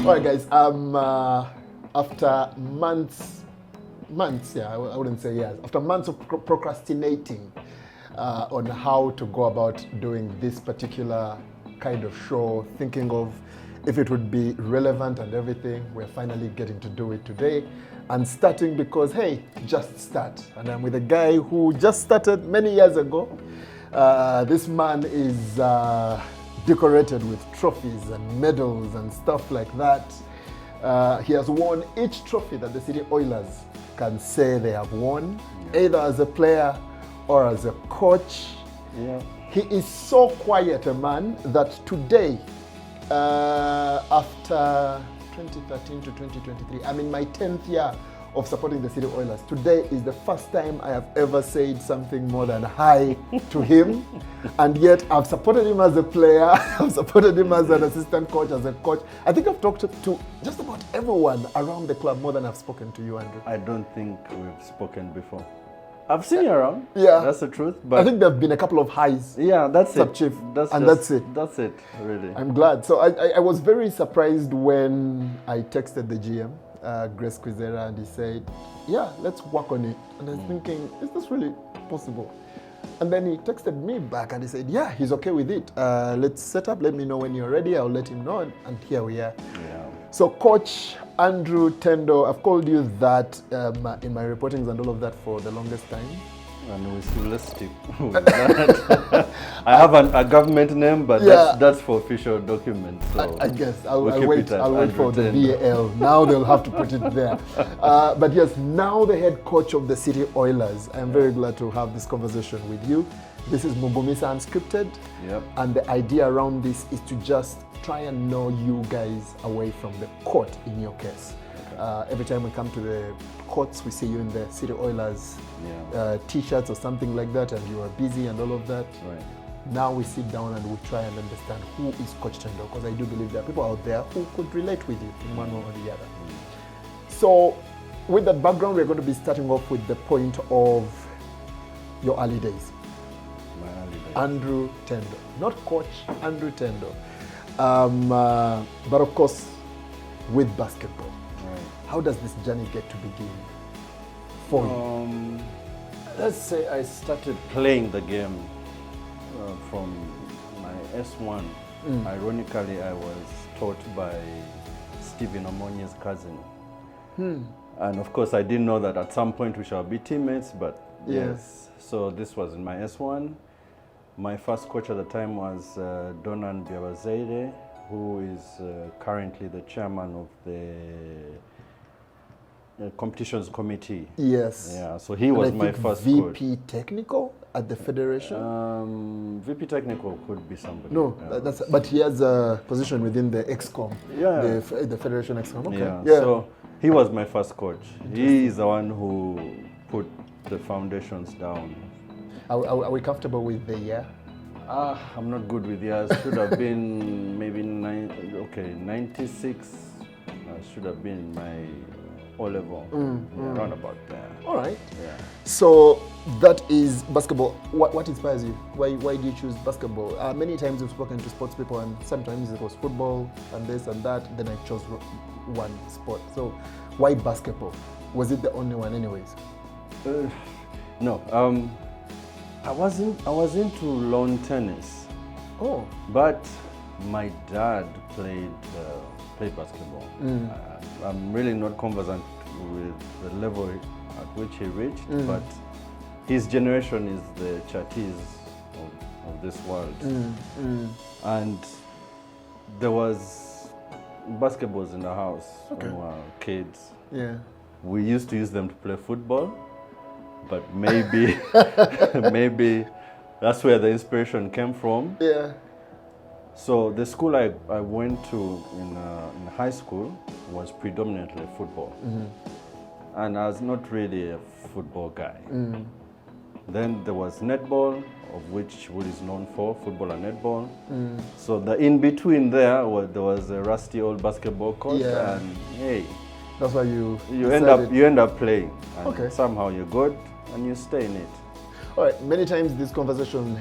All right, guys. After months, yeah, I wouldn't say years. After months of procrastinating on how to go about doing this particular kind of show, thinking of if it would be relevant and everything, we're finally getting to do it today. And starting because, hey, just start. And I'm with a guy who just started many years ago. This man is decorated with trophies and medals and stuff like that. He has won each trophy that the City Oilers can say they have won, either as a player or as a coach. Yeah. He is so quiet a man that today, after 2013 to 2023, I'm in my 10th year of supporting the City Oilers. Today is the first time I have ever said something more than hi to him. And yet I've supported him as a player, I've supported him as an assistant coach, as a coach. I think I've talked to just about everyone around the club more than I've spoken to you, Andrew. I don't think we've spoken before. I've seen you around. Yeah. That's the truth. But I think there have been a couple of highs. yeah, that's it. Sub-chief, That's it. That's it, really. I'm glad. So I was very surprised when I texted the GM, Grace Quizera, and he said, yeah, let's work on it. And I was thinking, is this really possible? And then he texted me back and he said, yeah, he's okay with it. Let's set up, let me know when you're ready. I'll let him know. And here we are. Yeah. So Coach Andrew Tendo, I've called you that in my reportings and all of that for the longest time. And we still stick with that. I have a government name, but Yeah. that's for official documents. So I guess I'll keep wait. it at I'll wait for the Andrew VAL. Now they'll have to put it there. But yes, now the head coach of the City Oilers. I'm very glad to have this conversation with you. This is Mugumisa Unscripted. Yep. And the idea around this is to just try and know you guys away from the court in your case. Okay. Every time we come to the courts, we see you in the City Oilers t-shirts or something like that, and you are busy and all of that. Right. Now we sit down and we try and understand who is Coach Tendo, because I do believe there are people out there who could relate with you in one way or the other. So with that background, we're going to be starting off with the point of your early days. My early days. Andrew Tendo, not Coach, Andrew Tendo. But of course, with basketball. Right. How does this journey get to begin for you? Let's say I started playing the game from my S1. Ironically, I was taught by Stephen Omonye's cousin. And of course, I didn't know that at some point we shall be teammates, but yes. So this was in my S1. My first coach at the time was unenviable, who is currently the chairman of the competitions committee. Yes. Yeah, so he was my first coach. VP technical at the federation? VP technical could be somebody. No, but he has a position within the EXCOM. Yeah. The federation EXCOM. Okay. Yeah. So he was my first coach. He is the one who put the foundations down. Are we comfortable with the year? I'm not good with years. Should have been maybe 96. Should have been my O-level, around about there. All right. Yeah. So that is basketball. What inspires you? Why do you choose basketball? Many times we've spoken to sports people, and sometimes it was football and this and that. Then I chose one sport. So why basketball? Was it the only one, anyways? No. I was into lawn tennis. Oh. But my dad played basketball. I'm really not conversant with the level at which he reached, but his generation is the Chatis of this world. And there was basketballs in the house when we were kids. Yeah. We used to use them to play football, but maybe maybe that's where the inspiration came from. Yeah. So the school I went to in high school was predominantly football. And I was not really a football guy. Then there was netball, of which Wood is known for, football and netball. So the in-between there was a rusty old basketball court, and hey, that's why you end up playing, and somehow you're good and you stay in it. All right, many times this conversation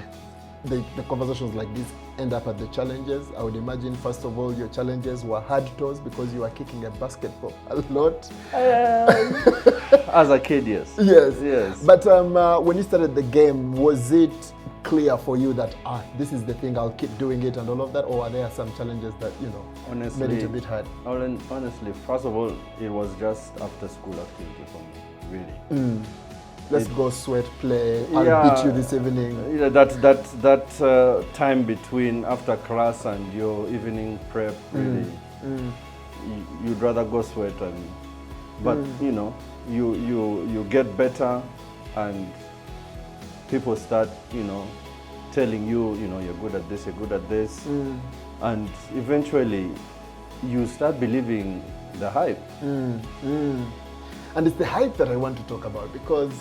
the conversations like this end up at the challenges? I would imagine, first of all, your challenges were hard toes because you were kicking a basketball a lot. As a kid, yes. Yes. But when you started the game, was it clear for you that this is the thing, I'll keep doing it and all of that, or are there some challenges that made it a bit hard? Honestly, first of all, it was just after school activity for me, really. Let's go sweat, play. I'll beat you this evening. That time between after class and your evening prep, really, you'd rather go sweat but you get better and people start telling you you're good at this, and eventually you start believing the hype. And it's the hype that I want to talk about, because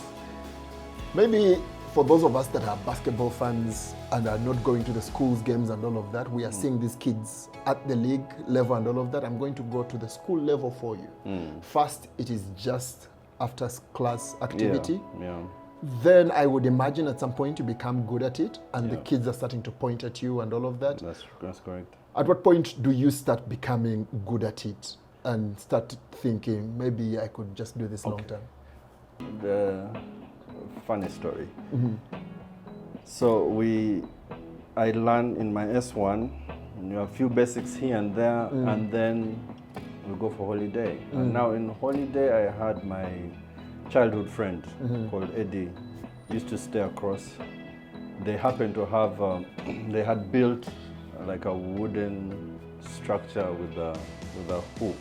maybe for those of us that are basketball fans and are not going to the schools games and all of that, we are seeing these kids at the league level and all of that. I'm going to go to the school level for you. First, it is just after class activity. Then I would imagine at some point you become good at it and the kids are starting to point at you and all of that. That's correct. At what point do you start becoming good at it and start thinking, maybe I could just do this long term? The funny story. So I learned in my S1, a few basics here and there, and then we go for holiday. And now in holiday, I had my childhood friend called Eddie. Used to stay across. They happened to have, they had built like a wooden structure with a hoop.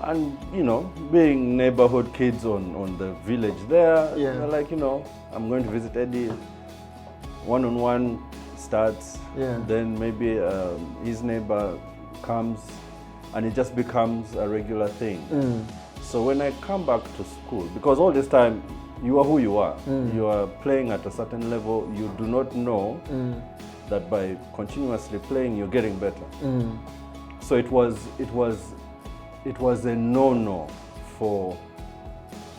And being neighborhood kids on the village there, they're like, I'm going to visit Eddie. One-on-one starts, then maybe his neighbor comes, and it just becomes a regular thing. So when I come back to school, because all this time you are who you are, you are playing at a certain level, you do not know that by continuously playing you're getting better. So it was a no-no for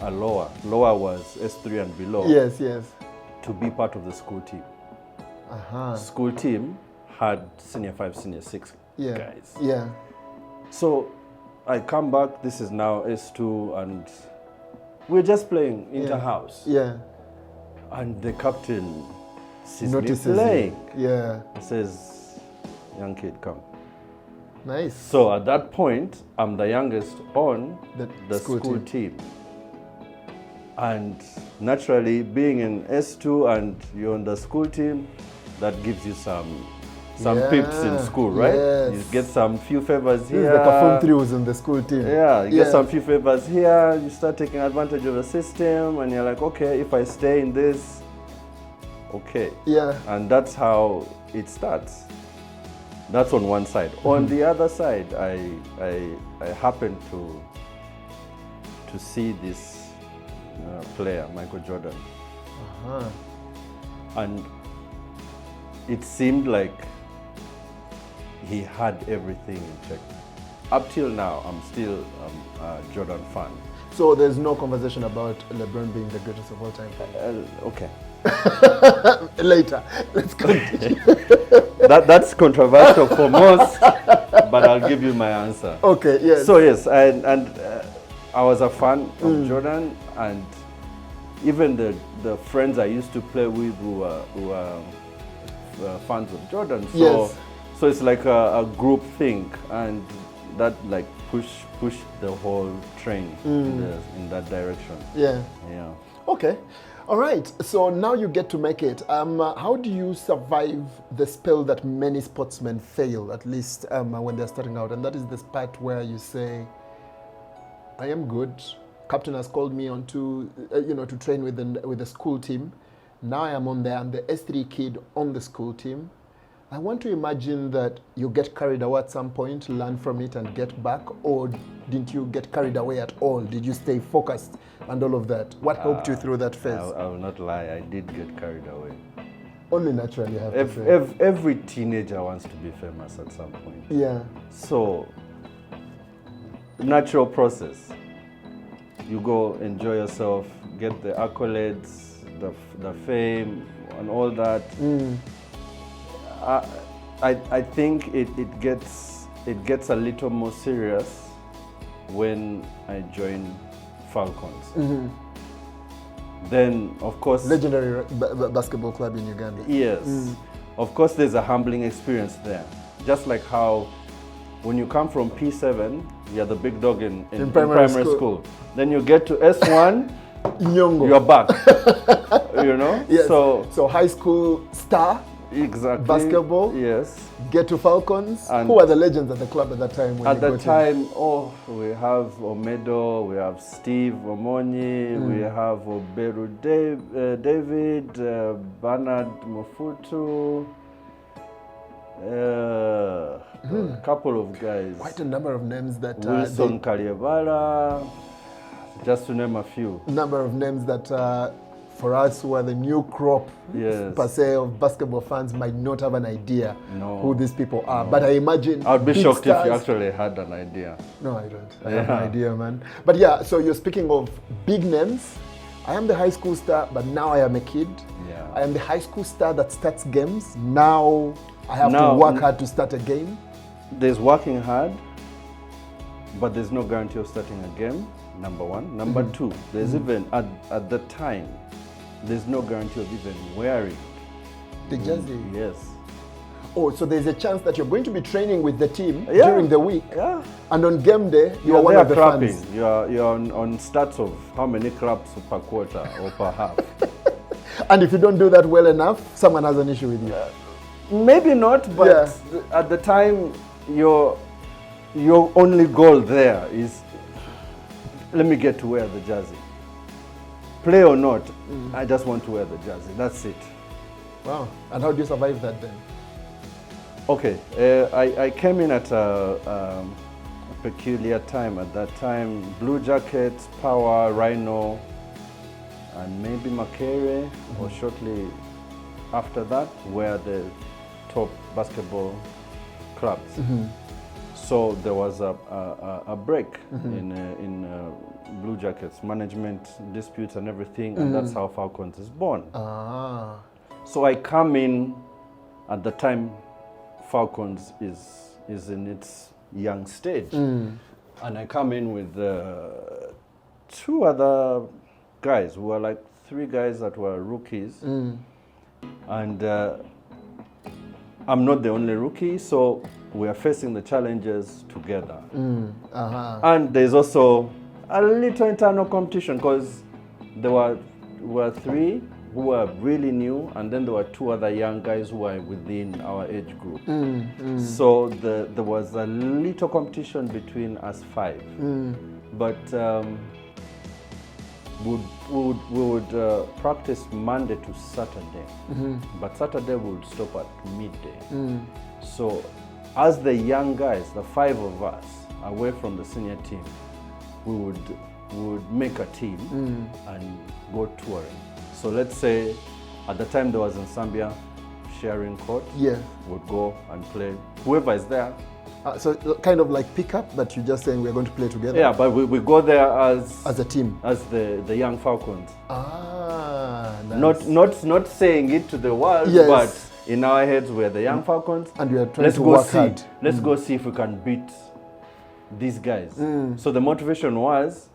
a lower. Lower was S3 and below. Yes. To be part of the school team. School team had senior 5, senior 6 guys. So I come back, this is now S2, and we're just playing inter-house. And the captain sees me playing. He says, young kid, come. Nice. So at that point, I'm the youngest on the school team. And naturally, being in S2 and you're on the school team, that gives you some pips in school, right? You get some few favors here. This is the Kafun 3 who's on the school team. You get some few favors here, you start taking advantage of the system, and you're like, okay, if I stay in this, okay. And that's how it starts. That's on one side. On the other side, I happened to see this player, Michael Jordan. And it seemed like he had everything in check. Up till now, I'm still a Jordan fan. So there's no conversation about LeBron being the greatest of all time? Okay. Later, let's continue. That's controversial for most, but I'll give you my answer. Okay, yes. So yes, and I was a fan of Jordan, and even the friends I used to play with who were fans of Jordan. So it's like a group thing, and that like push the whole train in that direction. Okay. All right, so now you get to make it. How do you survive the spell that many sportsmen fail, at least when they're starting out? And that is this part where you say, I am good. Captain has called me on to train with the school team. Now I am on there. I'm the S3 kid on the school team. I want to imagine that you get carried away at some point, learn from it and get back, or didn't you get carried away at all? Did you stay focused and all of that? What helped you through that phase? I will not lie, I did get carried away. Only naturally, I have to say. Every teenager wants to be famous at some point. So, natural process. You go enjoy yourself, get the accolades, the fame, and all that. I think it gets a little more serious when I join Falcons. Then, of course, Legendary basketball club in Uganda. yes, of course, there's a humbling experience there. Just like how when you come from P7, you're the big dog in primary school. Then you get to S1, Nyongo. you're back. You know? Yes. So high school star, exactly. basketball. Yes. Get to Falcons. And who were the legends at the club at that time? When at you that got in? time, we have Omedo, we have Steve Omonyi, we have Oberu David, Bernard Mofutu, a couple of guys. Quite a number of names that Wilson Kaliebala, just to name a few. Number of names that for us who are the new crop Yes. per se of basketball fans might not have an idea who these people are. But I imagine I would be big shocked stars. if you actually had an idea. No, I don't. I have no idea, man. But yeah, so you're speaking of big names. I am the high school star, but now I am a kid. Yeah. I am the high school star that starts games. Now I have to work hard to start a game. There's working hard, but there's no guarantee of starting a game, number one. Number two, there's even, at the time, there's no guarantee of even wearing The jersey. Yes. Oh, so there's a chance that you're going to be training with the team during the week. Yeah. And on game day, you're one there of the clapping. fans. You're on stats of how many claps per quarter or per half. And if you don't do that well enough, someone has an issue with you. Maybe not, but at the time, your only goal there is, let me get to wear the jersey. Play or not, I just want to wear the jersey. That's it. Wow. And how do you survive that then? Okay, I came in at a peculiar time. At that time, Blue Jackets, Power, Rhino, and maybe Makere, or shortly after that, were the top basketball clubs. So there was a break in Blue Jackets, management disputes and everything, and that's how Falcons is born. So I come in at the time Falcons is in its young stage, and I come in with two other guys who were like three guys that were rookies, and I'm not the only rookie, so we are facing the challenges together. And there's also a little internal competition because there were three who were really new, and then there were two other young guys who were within our age group. So there was a little competition between us five. But we would practice Monday to Saturday, but Saturday we would stop at midday. So as the young guys, the five of us, away from the senior team, we would make a team and go touring. So let's say at the time there was in Zambia sharing court, would go and play. Whoever is there. So kind of like pick up, but you're just saying we're going to play together? Yeah, but we go there as a team. As the young Falcons. Nice. Not saying it to the world, but in our heads we're the young Falcons. And we are trying to work hard. Let's go see if we can beat these guys. So the motivation was,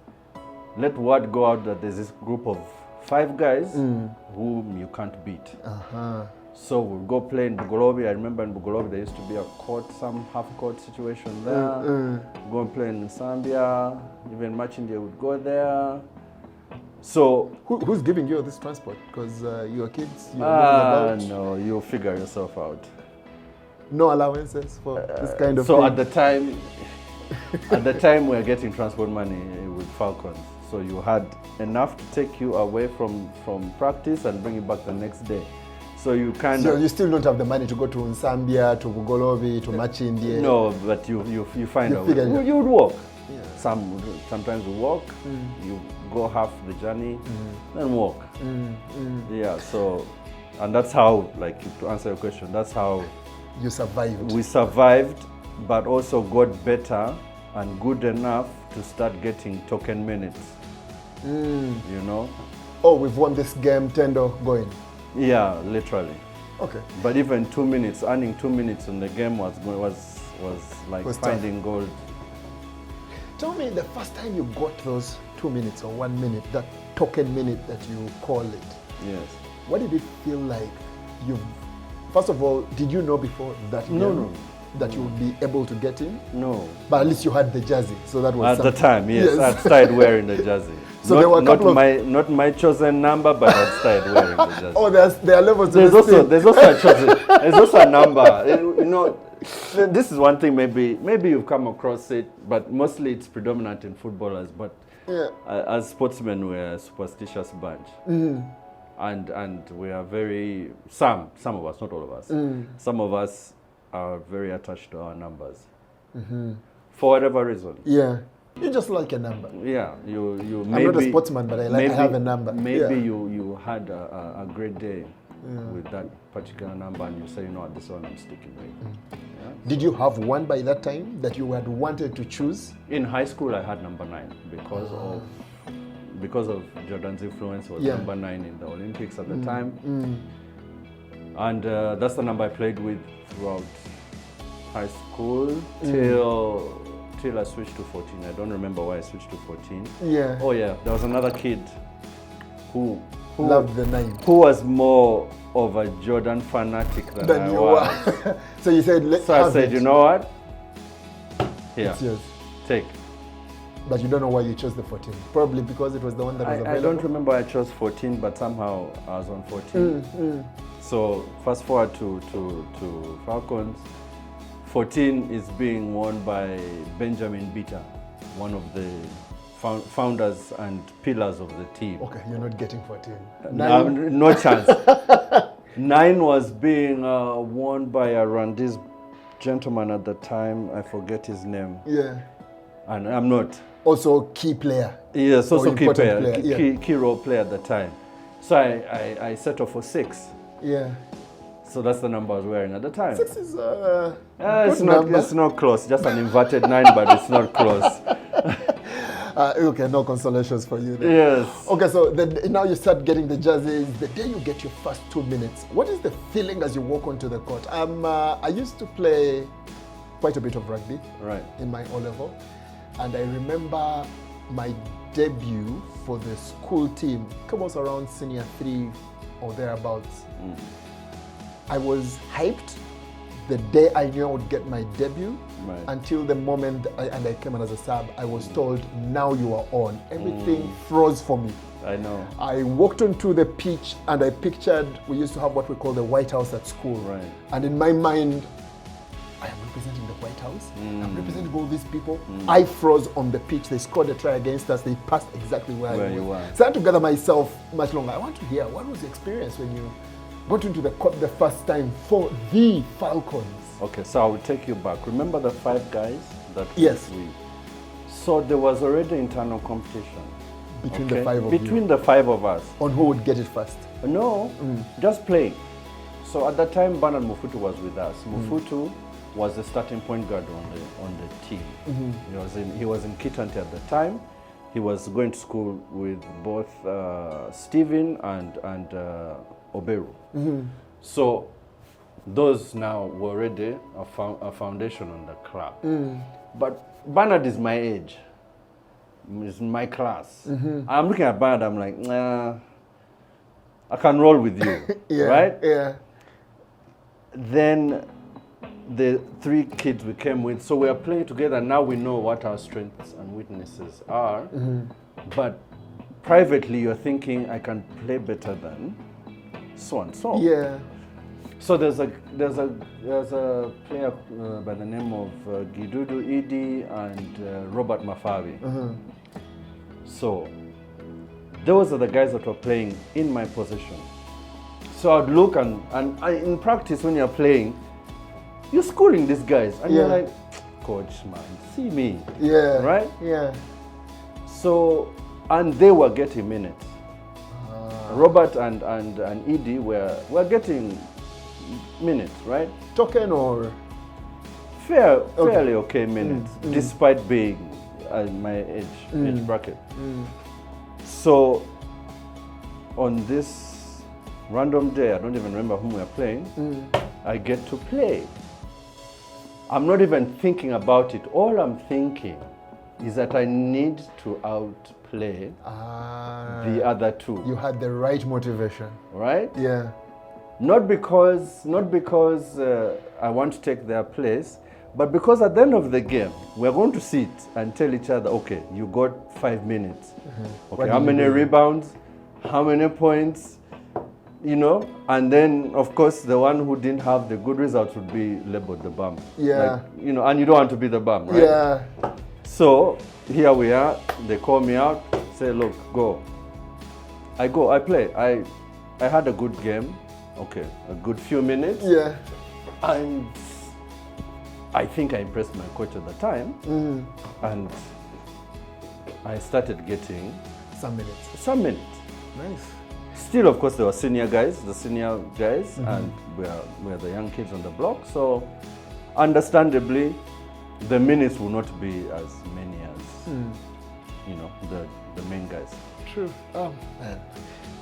let word go out that there's this group of five guys whom you can't beat. So we'll go play in Bugolobi. I remember in Bugolobi there used to be a court, some half-court situation there. Go and play in Zambia. Even Machindia would go there. So who's giving you this transport? Because you're kids. No, you'll figure yourself out. No allowances for this kind of so thing? At the time we're getting transport money with Falcons. So you had enough to take you away from practice and bring you back the next day. So you you still don't have the money to go to Zambia, to Bugolobi, to Machindia? No, but you find a way. You would walk. Sometimes you walk, you go half the journey, then walk. Yeah, so, and that's how, like, to answer your question, that's how you survived. We survived, but also got better and good enough to start getting token minutes. You know? Oh, we've won this game, Tendo, going. Yeah, literally. Okay. But even 2 minutes, earning 2 minutes in the game was like Was finding gold. Tell me the first time you got those 2 minutes or 1 minute, that token minute that you call it. Yes. What did it feel like? First of all, did you know before that No. that you would be able to get in? No. But at least you had the jersey, so that was At the time, yes. I'd started wearing the jersey. So there were a couple not my chosen number, but I'd started wearing the jersey. Oh, there are levels to There's this also thing. there's also a chosen. There's also a number. You know, this is one thing. Maybe you've come across it, but mostly it's predominant in footballers. But Yeah. as sportsmen, we're a superstitious bunch, and we are very some of us, not all of us. Some of us are very attached to our numbers for whatever reason. Yeah. You just like a number. Yeah, you I'm maybe not a sportsman, but I have a number. Maybe Yeah. you had a great day with that particular number, and you say, you know what, this one I'm sticking with. Yeah? Did you have one by that time that you had wanted to choose? In high school, I had number 9 because of Jordan's influence. Was number 9 in the Olympics at the time, and that's the number I played with throughout high school till I switched to 14. I don't remember why I switched to 14. Yeah. Oh yeah, there was another kid who Loved the 9. who was more of a Jordan fanatic than I You was. were. So you said, let's So I have said, it. you know what? Here, It's yours. take. But you don't know why you chose the 14. Probably because it was the one that was I available. don't remember I chose 14, but somehow I was on 14. So fast forward to Falcons. 14 is being worn by Benjamin Bitter, one of the founders and pillars of the team. Okay, you're not getting 14. No chance. 9 was being worn by a Rwandese gentleman at the time. I forget his name. Yeah. And I'm not. Also key player. Yes, also key important player, player, yeah. key role player at the time. So I set off for 6. Yeah. So that's the number I was wearing at the time. 6 is It's good number. not close. Just an inverted 9, but it's not close. Okay, no consolations for you then. Yes. Okay, so now you start getting the jerseys. The day you get your first 2 minutes, what is the feeling as you walk onto the court? I used to play quite a bit of rugby Right. in my O-level, and I remember my debut for the school team was around senior 3 or thereabouts. I was hyped the day I knew I would get my debut, Right. until the moment I came in as a sub. I was told, now you are on. Everything froze for me. I know. I walked onto the pitch and I pictured, we used to have what we call the White House at school. Right. And in my mind, I am representing the White House. I'm representing all these people. I froze on the pitch. They scored a try against us. They passed exactly where I was. you were. So I had to gather myself much longer. I want to hear, what was the experience when you got into the court the first time for the Falcons? Okay, so I will take you back. Remember the 5 guys that Yes. So there was already internal competition. Between the 5 of you. Between the 5 of us. On who would get it first? No, just playing. So at that time, Bernard Mufutu was with us. Mufutu was the starting point guard on the team. He was in Kitante at the time. He was going to school with both Stephen and Oberu. So those now were already a foundation on the club. But Bernard is my age. Is my class. I'm looking at Bernard, I'm like, nah, I can roll with you, Yeah, right? Yeah. Then the 3 kids we came with, so we are playing together. Now we know what our strengths and weaknesses are. But privately, you're thinking, I can play better than so and so. Yeah. So there's a player by the name of Gidudu Idi and Robert Mafabi. So those are the guys that were playing in my position. So I'd look and in practice when you're playing, you're schooling these guys and you're like, coach, man, see me. Yeah. Right? Yeah. So, and they were getting minutes. Robert and Edie were getting minutes, right? Token or? Fairly okay minutes, despite being my age bracket. So, on this random day, I don't even remember whom we are playing, I get to play. I'm not even thinking about it. All I'm thinking is that I need to outplay the other two. You had the right motivation. Right? Yeah. Not because I want to take their place, but because at the end of the game, we're going to sit and tell each other, okay, you got 5 minutes. Okay, how many rebounds? How many points? You know, and then of course the one who didn't have the good results would be labeled the bum. Yeah. Like, you know, and you don't want to be the bum, right? Yeah. So here we are. They call me out, say, look, go. I go, I play. I had a good game. Okay, a good few minutes. Yeah. And I think I impressed my coach at the time. And I started getting some minutes. Some minutes. Nice. Still, of course, there were the senior guys, and we're the young kids on the block. So, understandably, the minutes will not be as many as, you know, the main guys. True. Oh, man.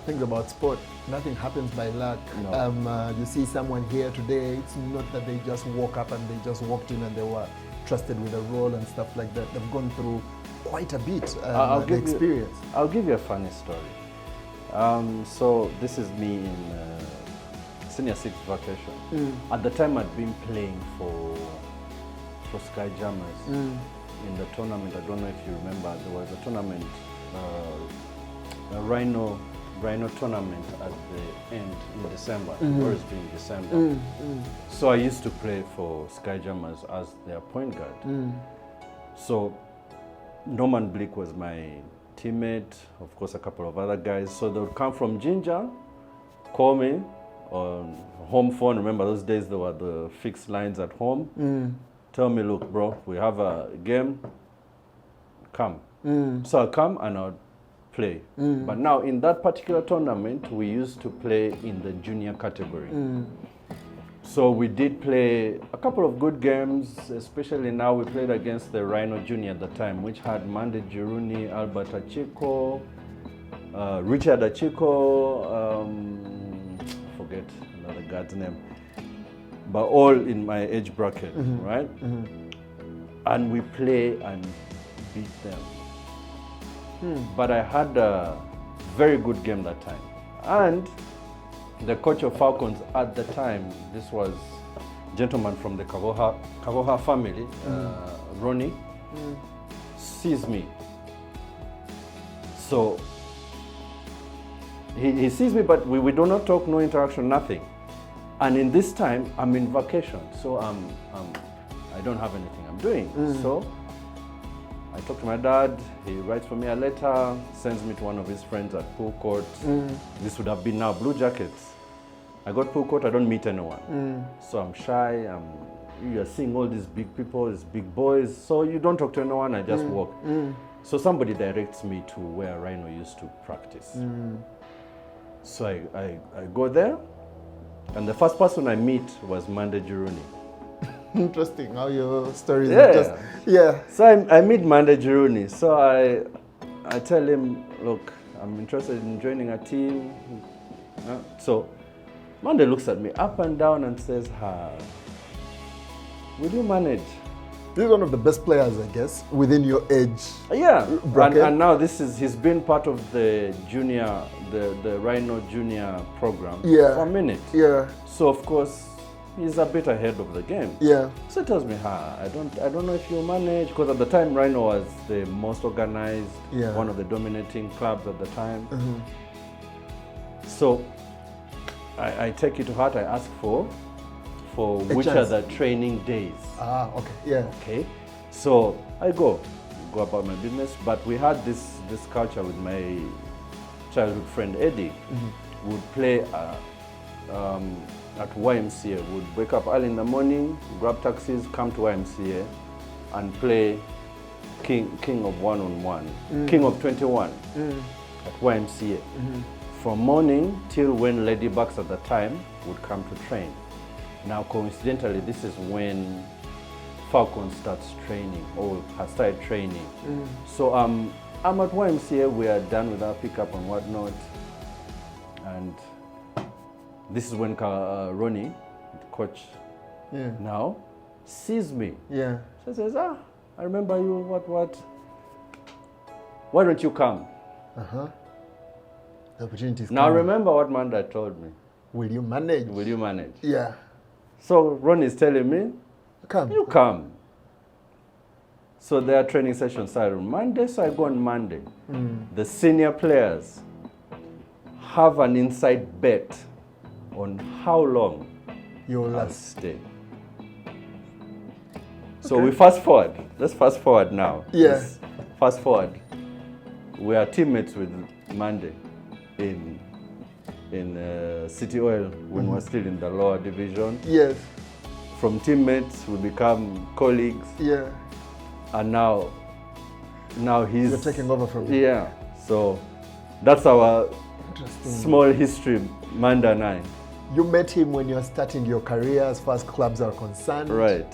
Things about sport, nothing happens by luck. No. You see someone here today, it's not that they just woke up and they just walked in and they were trusted with a role and stuff like that. They've gone through quite a bit, the experience. I'll give you a funny story. So this is me in senior six vacation. At the time I'd been playing for Sky Jammers in the tournament. I don't know if you remember, there was a tournament, a Rhino tournament at the end in December. It always been December. So I used to play for Sky Jammers as their point guard. So Norman Blick was my teammate, of course a couple of other guys. So they would come from Jinja, call me on home phone. Remember those days there were the fixed lines at home. Tell me, look bro, we have a game, come. So I'll come and I'll play. But now in that particular tournament, we used to play in the junior category. So we did play a couple of good games, especially now we played against the Rhino Junior at the time, which had Mandy Juruni, Albert Achiko, Richard Achiko, forget another guy's name, but all in my age bracket, right? And we play and beat them. But I had a very good game that time. And the coach of Falcons at the time, this was a gentleman from the Kavoha family, Ronnie, sees me. So he sees me, but we do not talk, no interaction, nothing. And in this time, I'm in vacation, so I don't have anything I'm doing. So I talk to my dad, he writes for me a letter, sends me to one of his friends at pool court. This would have been now Blue Jackets. I got pool court, I don't meet anyone. So I'm shy, you're seeing all these big people, these big boys, so you don't talk to anyone, I just walk. So somebody directs me to where Rhino used to practice. So I go there, and the first person I meet was Mandy Juruni. Interesting how your story is So I meet Mandy Juruni. So I tell him, look, I'm interested in joining a team. So Mandy looks at me up and down and says, will you manage? This is one of the best players, I guess, within your age. Bracket. And now he's been part of the junior, the Rhino Junior program for a minute. So of course, he's a bit ahead of the game. So he tells me, I don't know if you manage, because at the time Rhino was the most organized, one of the dominating clubs at the time. So I take it to heart. I ask for which are the training days. Okay. So I go about my business, but we had this culture with my childhood friend Eddie. We would play at YMCA. We would wake up early in the morning, grab taxis, come to YMCA and play King of One-on-One, King of 21 at YMCA. From morning till when Ladybugs at the time would come to train. Now coincidentally, this is when Falcon starts training, or has started training. So I'm at YMCA, we are done with our pickup and whatnot, and This is when Ronnie, the coach now, sees me. Yeah. She says, I remember you, what? Why don't you come? Uh-huh. The opportunity is Now coming. remember what Manda told me. Will you manage? Will you manage? Yeah. So Ronnie is telling me, Come. you come. So their training session started on Monday, so I go on Monday. The senior players have an inside bet on how long You'll I'll last. stay. So we fast forward. Let's fast forward now. Yeah. Let's fast forward. We are teammates with Monday in City Oil when we're still in the lower division. Yes. From teammates, we become colleagues. Yeah. And now he's... You're taking over from him. Yeah. So that's our Interesting. small history, Manda and I. You met him when you were starting your career as far as clubs are concerned. Right.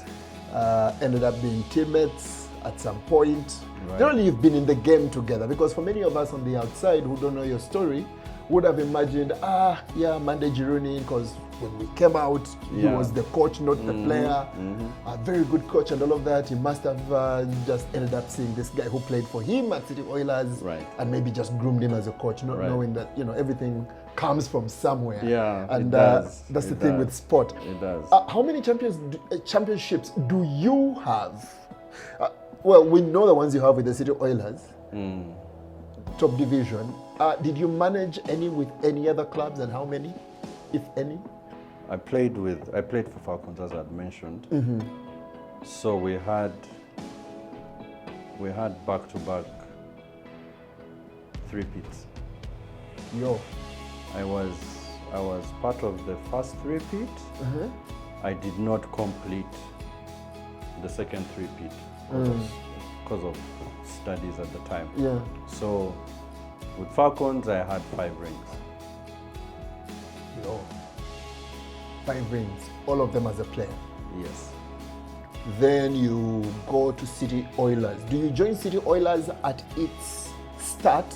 Ended up being teammates at some point. Right. Generally, you've been in the game together, because for many of us on the outside who don't know your story, would have imagined, Mandy Juruni, because when we came out, he was the coach, not the player. A very good coach and all of that. He must have just ended up seeing this guy who played for him at City Oilers, and maybe just groomed him as a coach, not knowing that everything comes from somewhere. Yeah, and it does. That's the thing with sport. It does. How many championships do you have? Well, we know the ones you have with the City Oilers, top division. Did you manage any with any other clubs, and how many, if any? I played for Falcons, as I'd mentioned. So we had back-to-back three-peats. Yo. I was part of the first three-peat. I did not complete the second three-peat because of studies at the time. Yeah. So with Falcons, I had 5 rings. Yo. 5 rings, all of them as a player. Yes. Then you go to City Oilers. Do you join City Oilers at its start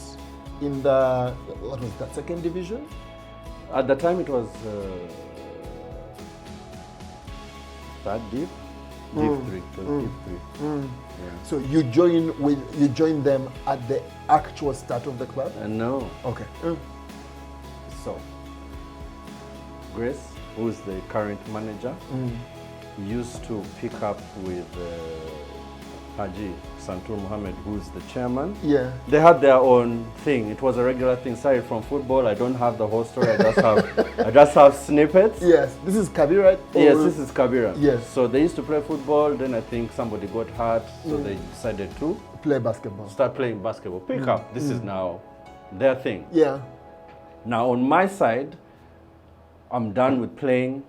in the, what was that, second division? At the time it was third div, div 3. It was div 3. Yeah. So you join them at the actual start of the club? No. Okay. So Grace, who's the current manager, used to pick up with Haji Santur Mohammed, who's the chairman. Yeah. They had their own thing. It was a regular thing. Started from football. I don't have the whole story. I just have snippets. Yes. This is Kabira? Yes, this is Kabira. Yes. So they used to play football. Then I think somebody got hurt, so they decided to play basketball. start playing basketball. Pick up. This is now their thing. Yeah. Now on my side, I'm done with playing.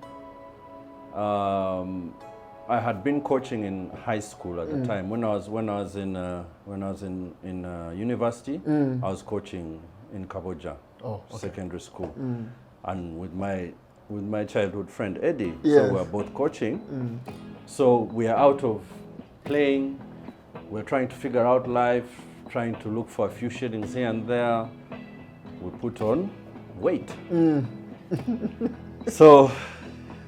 I had been coaching in high school at the time. When I was in university, I was coaching in Kaboja secondary school, and with my childhood friend Eddie. Yes. So we were both coaching. So we are out of playing. We're trying to figure out life, trying to look for a few shillings here and there. We put on weight. So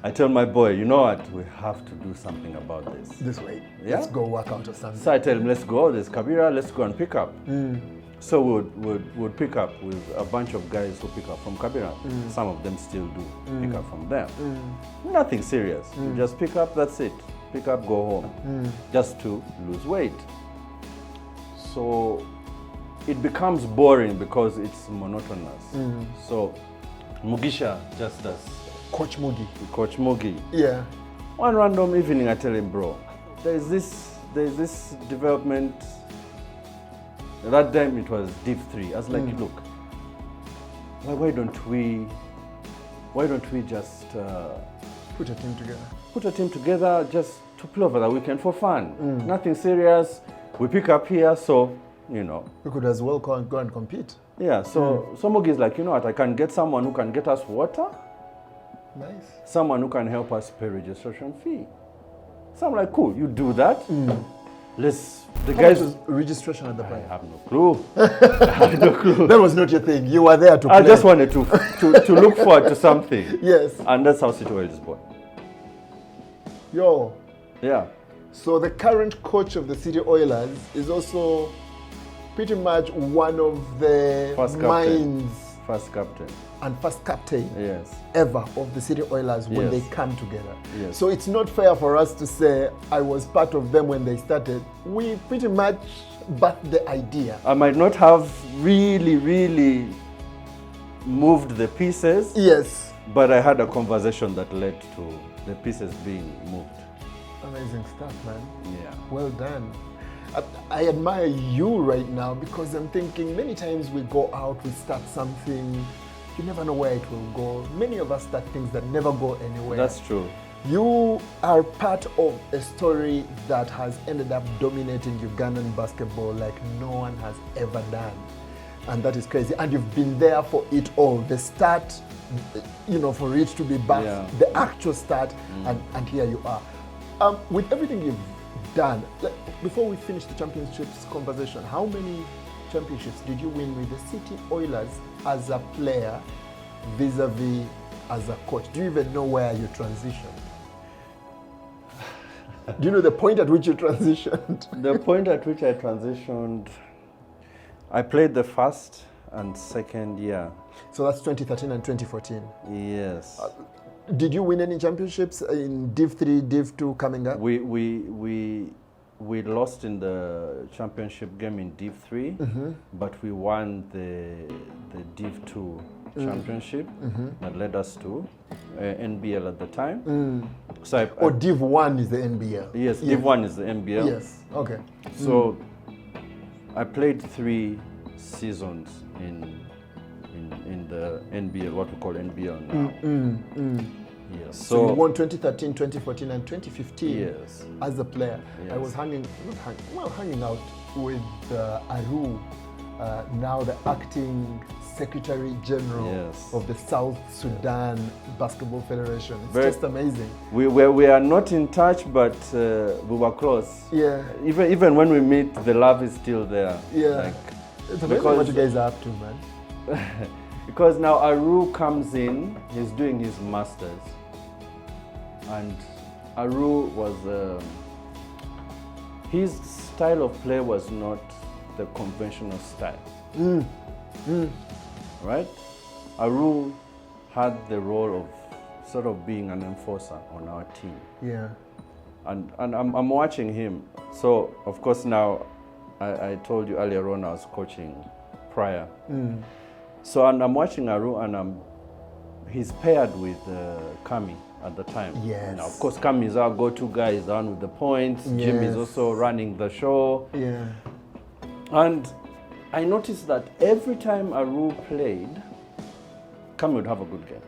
I tell my boy, you know what, we have to do something about this. This way. Yeah? Let's go work out or something. So I tell him, let's go, there's Kabira, let's go and pick up. So we'd pick up with a bunch of guys who pick up from Kabira. Some of them still do pick up from there. Nothing serious. You just pick up, that's it. Pick up, go home. Just to lose weight. So it becomes boring because it's monotonous. So Mugisha just does. Coach Mugi. Coach Mugi. Yeah. One random evening I tell him, bro, there's this development. At that time it was Div 3. I was like, look, why don't we just Put a team together. put a team together just to play over the weekend for fun. Nothing serious. We pick up here, so you know. We could as well go and compete. Yeah, so Mugi is like, you know what, I can get someone who can get us water. Nice. Someone who can help us pay registration fee. So I'm like, cool, you do that. The How guys. much was registration at the I time? have no clue. I have no clue. That was not your thing. You were there to play. I just wanted to look forward to something. Yes. And that's how City Oil is born. Yo. Yeah. So the current coach of the City Oilers is also pretty much one of the minds First captain. and first captain Yes. ever of the City Oilers when Yes. they come together. Yes. So it's not fair for us to say I was part of them when they started. We pretty much birthed the idea. I might not have really moved the pieces, Yes. but I had a conversation that led to the pieces being moved. Amazing stuff, man. Yeah. Well done. I admire you right now because I'm thinking many times we go out, we start something, you never know where it will go. Many of us start things that never go anywhere. That's true. You are part of a story that has ended up dominating Ugandan basketball like no one has ever done. And that is crazy. And you've been there for it all. The start, for it to be back, Yeah. the actual start, and here you are. With everything you've done, before we finish the championships conversation, how many championships did you win with the City Oilers as a player vis-a-vis as a coach? Do you even know where you transitioned? Do you know the point at which you transitioned? The point at which I transitioned, I played the first and second year. So that's 2013 and 2014. Yes. Did you win any championships in Div 3, Div 2 coming up? We lost in the championship game in Div 3, but we won the Div 2 championship that led us to NBL at the time. So Div 1 is the NBL? Yes, Div 1 is the NBL. Yes, okay. So I played 3 seasons in the NBL, what we call NBL now. Yes. So you won 2013, 2014, and 2015 yes. as a player. Yes. I was hanging out with Aru, now the acting Secretary General Yes. of the South Sudan Basketball Federation. It's just amazing. We are not in touch, but we were close. Yeah. Even when we meet, the love is still there. Yeah. It's amazing what you guys are up to, man. Because now Aru comes in, he's doing his masters, and Aru was his style of play was not the conventional style. Right? Aru had the role of sort of being an enforcer on our team. Yeah. And I'm watching him. So of course now, I told you earlier on I was coaching prior. So I'm watching Aru, and he's paired with Kami at the time. Yes. Now, of course, Kami is our go-to guy. He's on with the points. Yes. Jim is also running the show. Yeah. And I noticed that every time Aru played, Kami would have a good game.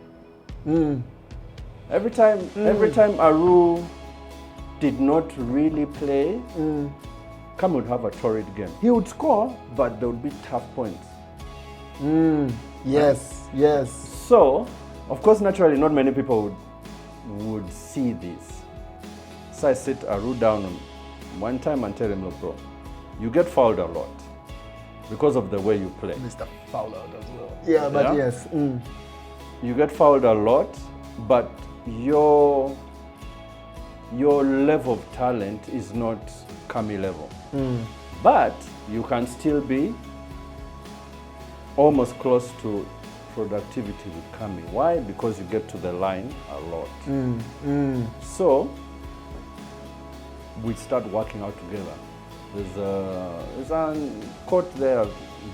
Every time Aru did not really play, Kami would have a torrid game. He would score, but there would be tough points. Yes, yes. So, of course, naturally, not many people would see this. So I sit Aru down one time and tell him, look, bro, you get fouled a lot because of the way you play. Mr. Foul out as well. Yeah, but yes. You get fouled a lot, but your level of talent is not Kami level. But you can still be almost close to productivity with Kami. Why? Because you get to the line a lot. So we start working out together. There's a court there,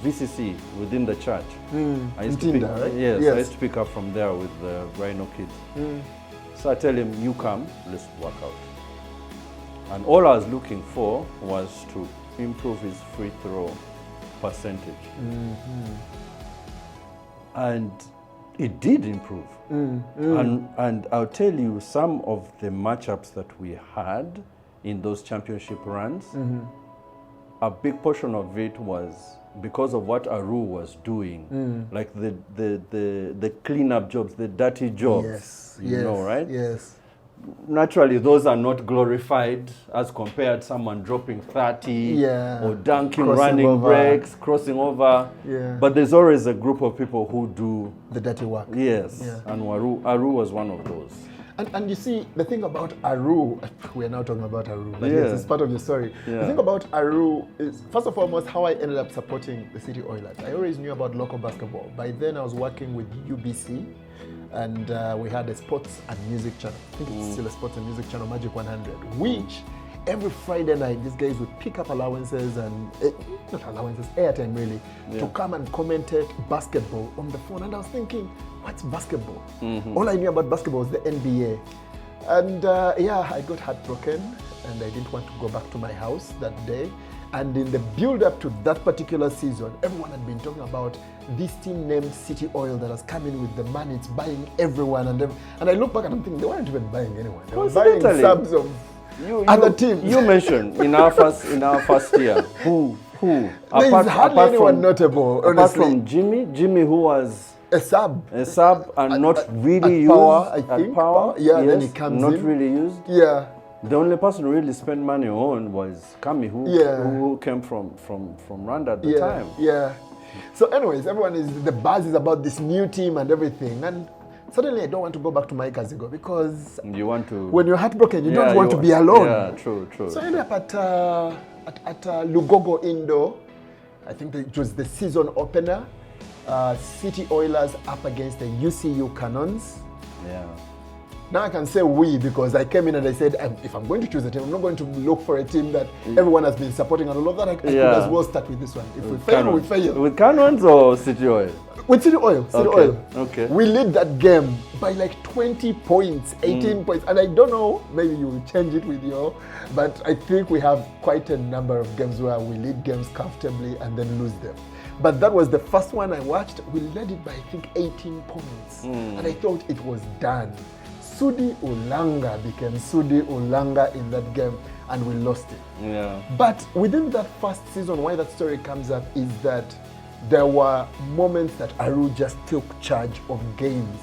VCC, within the church. I used to pick, right? yes, I used to pick up from there with the Rhino kids. So I tell him, you come, let's work out. And all I was looking for was to improve his free throw percentage. And it did improve. And I'll tell you, some of the matchups that we had in those championship runs, a big portion of it was because of what Aru was doing, like the cleanup jobs, the dirty jobs, Yes, you know, right? Yes. naturally, those are not glorified as compared to someone dropping 30 or dunking, crossing running over. breaks, crossing over. Yeah. But there's always a group of people who do the dirty work. Yes. Yeah. And Aru was one of those. And you see, the thing about Aru, we're now talking about Aru, but yes, it's part of your story. Yeah. The thing about Aru is, first and foremost, how I ended up supporting the City Oilers. I always knew about local basketball. By then, I was working with UBC, and we had a sports and music channel. I think it's still a sports and music channel, Magic 100, which every Friday night, these guys would pick up allowances and, not allowances, airtime really, to come and commentate basketball on the phone. And I was thinking, what's basketball? All I knew about basketball was the NBA. And I got heartbroken and I didn't want to go back to my house that day. And in the build-up to that particular season, everyone had been talking about this team named City Oil that has come in with the money, it's buying everyone. And I look back and I'm thinking, they weren't even buying anyone. They were buying subs of other teams. You mentioned in our first year, who? There's hardly anyone notable, honestly. Apart from Jimmy who was a sub and not really used power, I think. at power. Yeah, yes, then he comes not in. really used. Yeah. The only person who really spent money on was Kami, who came from Rwanda at the time. Yeah. So anyways, the buzz is about this new team and everything. And suddenly I don't want to go back to my Kazigo because you want to, when you're heartbroken, you don't want to be alone. Yeah, true. So I ended up at Lugogo Indo. I think it was the season opener. City Oilers up against the UCU Cannons. Yeah. Now I can say we because I came in and I said, if I'm going to choose a team, I'm not going to look for a team that everyone has been supporting and all of that. I could as well start with this one. If we fail, we fail. With Cannons or City Oil? With City Oil. Oil. Okay. We lead that game by like 20 points, 18 points. And I don't know, maybe you will change it with you, but I think we have quite a number of games where we lead games comfortably and then lose them. But that was the first one I watched. We led it by, I think, 18 points. And I thought it was done. Sudi Ulanga became Sudi Ulanga in that game, and we lost it. Yeah. But within that first season, why that story comes up is that there were moments that Aru just took charge of games.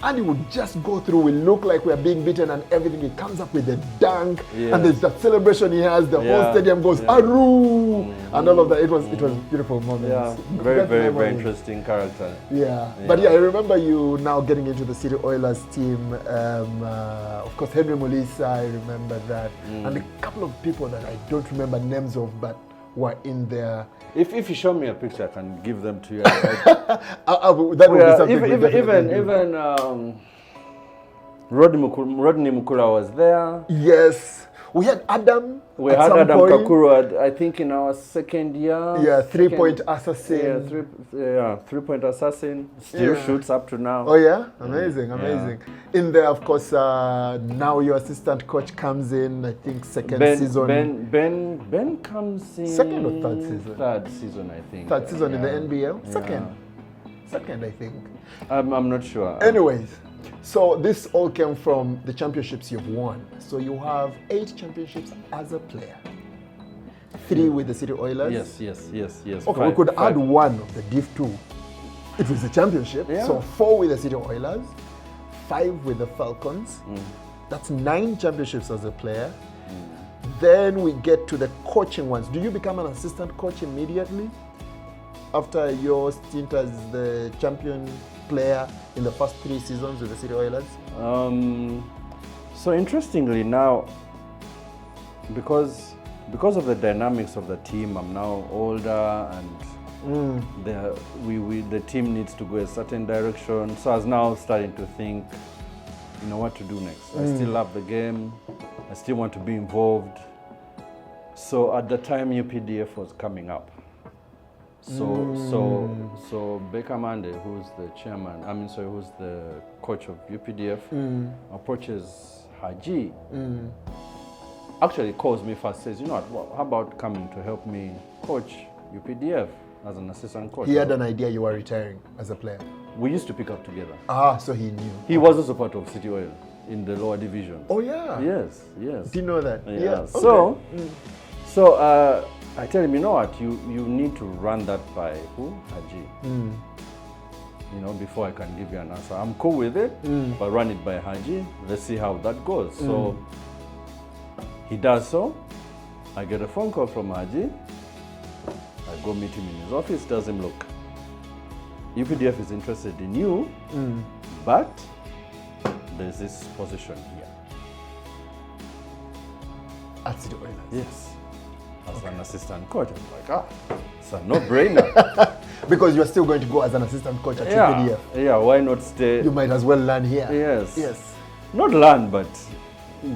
And he would just go through, we look like we are being beaten and everything. He comes up with a dunk, and there's that celebration he has, the whole stadium goes, Aru! And all of that. It was beautiful moments. Yeah, very interesting character. Yeah. But I remember you now getting into the City Oilers team. Of course, Henry Mulisa, I remember that. And a couple of people that I don't remember names of, but were in there. If you show me a picture, I can give them to you. That would be something. Even Rodney Mukula was there. Yes. We had Adam. We had Adam Kakuru, I think, in our second year. Yeah, three-point assassin. Three-point assassin. Still shoots up to now. Oh yeah, amazing. In there, of course, now your assistant coach comes in. I think second season. Ben comes in. Second or third season? Third season, I think. Third season in the NBL. Second, I think. I'm not sure. Anyways. So this all came from the championships you've won. So you have 8 championships as a player. 3 with the City Oilers. Yes. Okay, we could add 1 of the Div 2. It was the championship. Yeah. So 4 with the City Oilers, 5 with the Falcons. That's 9 championships as a player. Then we get to the coaching ones. Do you become an assistant coach immediately after your stint as the champion player in the first 3 seasons with the City Oilers? So interestingly now, because of the dynamics of the team, I'm now older and the team needs to go a certain direction. So I was now starting to think, what to do next. I still love the game. I still want to be involved. So at the time, UPDF was coming up. So Baker Mandy, who's the chairman, who's the coach of UPDF, approaches Haji. Actually calls me first, says, how about coming to help me coach UPDF as an assistant coach? He had an idea you were retiring as a player. We used to pick up together. So he knew. He was also part of City Oil in the lower division. Oh yeah. Yes. Didn't know that. Yeah. Okay. So I tell him, you know what, you need to run that by who? Haji. before I can give you an answer. I'm cool with it, but run it by Haji. Let's see how that goes. So he does so. I get a phone call from Haji. I go meet him in his office, tells him, look, UPDF is interested in you, but there's this position here. At the Oilers? Yes. As an assistant coach. I'm like, it's a no-brainer. Because you're still going to go as an assistant coach at UPDF. Yeah, why not stay? You might as well learn here. Yes. Not learn, but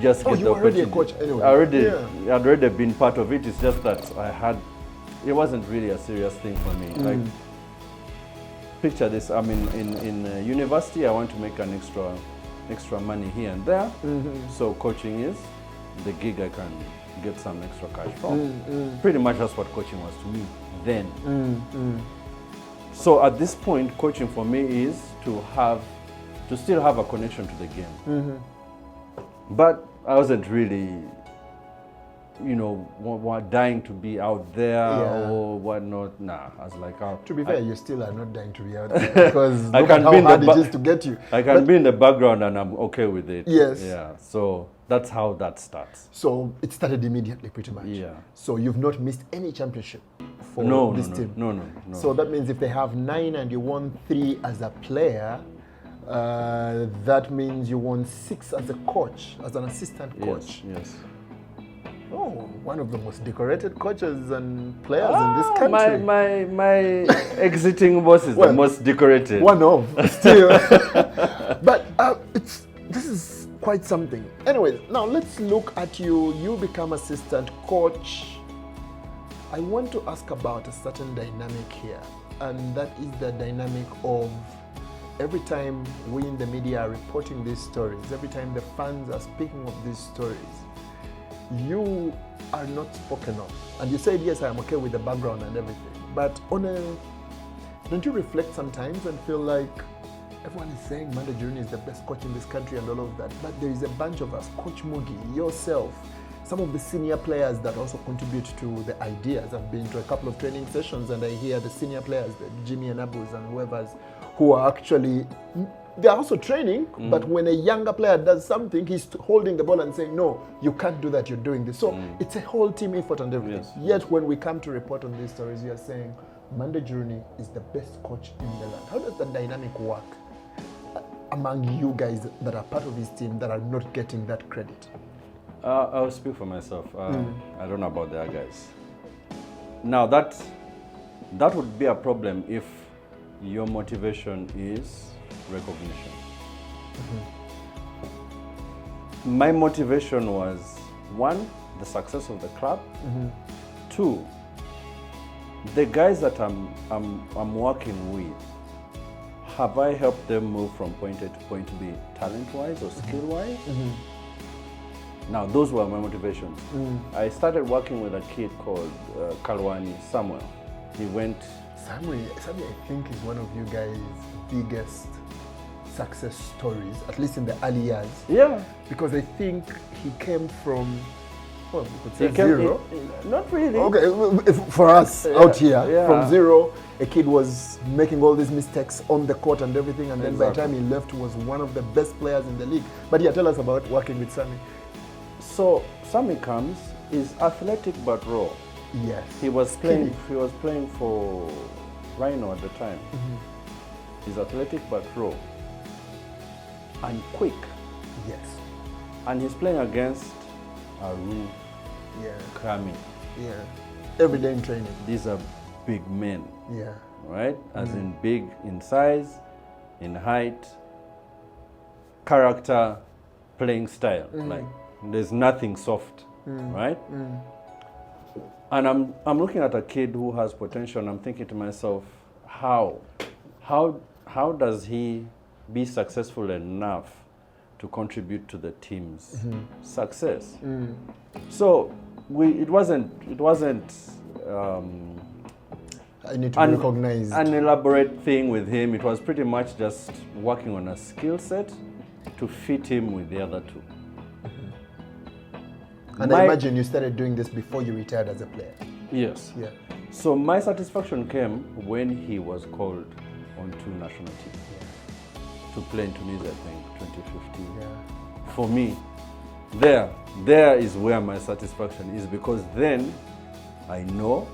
just get the opportunity. You were already a coach anyway. I'd already been part of it. It's just that it wasn't really a serious thing for me. Like, picture this, I'm in university, I want to make an extra money here and there. So coaching is the gig I can get some extra cash from. Pretty much that's what coaching was to me then. So at this point, coaching for me is to still have a connection to the game. But I wasn't really, dying to be out there or whatnot. Nah, I was like, to be fair, you still are not dying to be out there because I look at how hard it is to get you. I can be in the background and I'm okay with it. Yes. Yeah. So that's how that starts. So it started immediately, pretty much. Yeah. So you've not missed any championship for this team. No. So that means if they have 9 and you won 3 as a player, that means you won 6 as a coach, as an assistant coach. Yes. Oh, one of the most decorated coaches and players in this country. My exiting boss is the most decorated. One of, still. But this is quite something. Anyways, now let's look at you. You become assistant coach. I want to ask about a certain dynamic here, and that is the dynamic of every time we in the media are reporting these stories, every time the fans are speaking of these stories, you are not spoken of. And you said, yes, I am okay with the background and everything. But don't you reflect sometimes and feel like everyone is saying Mandy Juruni is the best coach in this country and all of that, but there is a bunch of us, Coach Mugi, yourself, some of the senior players that also contribute to the ideas. I've been to a couple of training sessions and I hear the senior players, the Jimmy and Abus and whoever's, who are actually, they're also training, but when a younger player does something, he's holding the ball and saying, no, you can't do that, you're doing this. So it's a whole team effort and everything. Yes. Yet when we come to report on these stories, you're saying, Mandy Juruni is the best coach in the land. How does the dynamic work among you guys that are part of his team that are not getting that credit? I'll speak for myself. I don't know about the other guys. Now that would be a problem if your motivation is recognition. My motivation was 1, the success of the club. 2, the guys that I'm working with. Have I helped them move from point A to point B, talent-wise or skill-wise? Now, those were my motivations. I started working with a kid called Kalwani Samuel. He went... Samuel, I think, is one of you guys' biggest success stories, at least in the early years. Yeah. Because I think he came from, well, we could say zero. Not really. Okay, for us out here, from zero, a kid was making all these mistakes on the court and everything, and then by the time he left, he was one of the best players in the league. But yeah, tell us about working with Sammy. So Sammy comes, is athletic but raw. Yes. He was playing for Rhino at the time. He's athletic but raw. And quick. Yes. And he's playing against Aru, Kami. Yeah. Every day in training. These are big men. Yeah. Right? As in big in size, in height, character, playing style. Like there's nothing soft. Right? And I'm looking at a kid who has potential and I'm thinking to myself, how does he be successful enough to contribute to the team's success? So it wasn't I need to recognize an elaborate thing with him. It was pretty much just working on a skill set to fit him with the other two. And I imagine you started doing this before you retired as a player. Yes. Yeah. So my satisfaction came when he was called on 2 national teams. To play in Tunisia, I think, 2015. Yeah. For me, there is where my satisfaction is, because then I know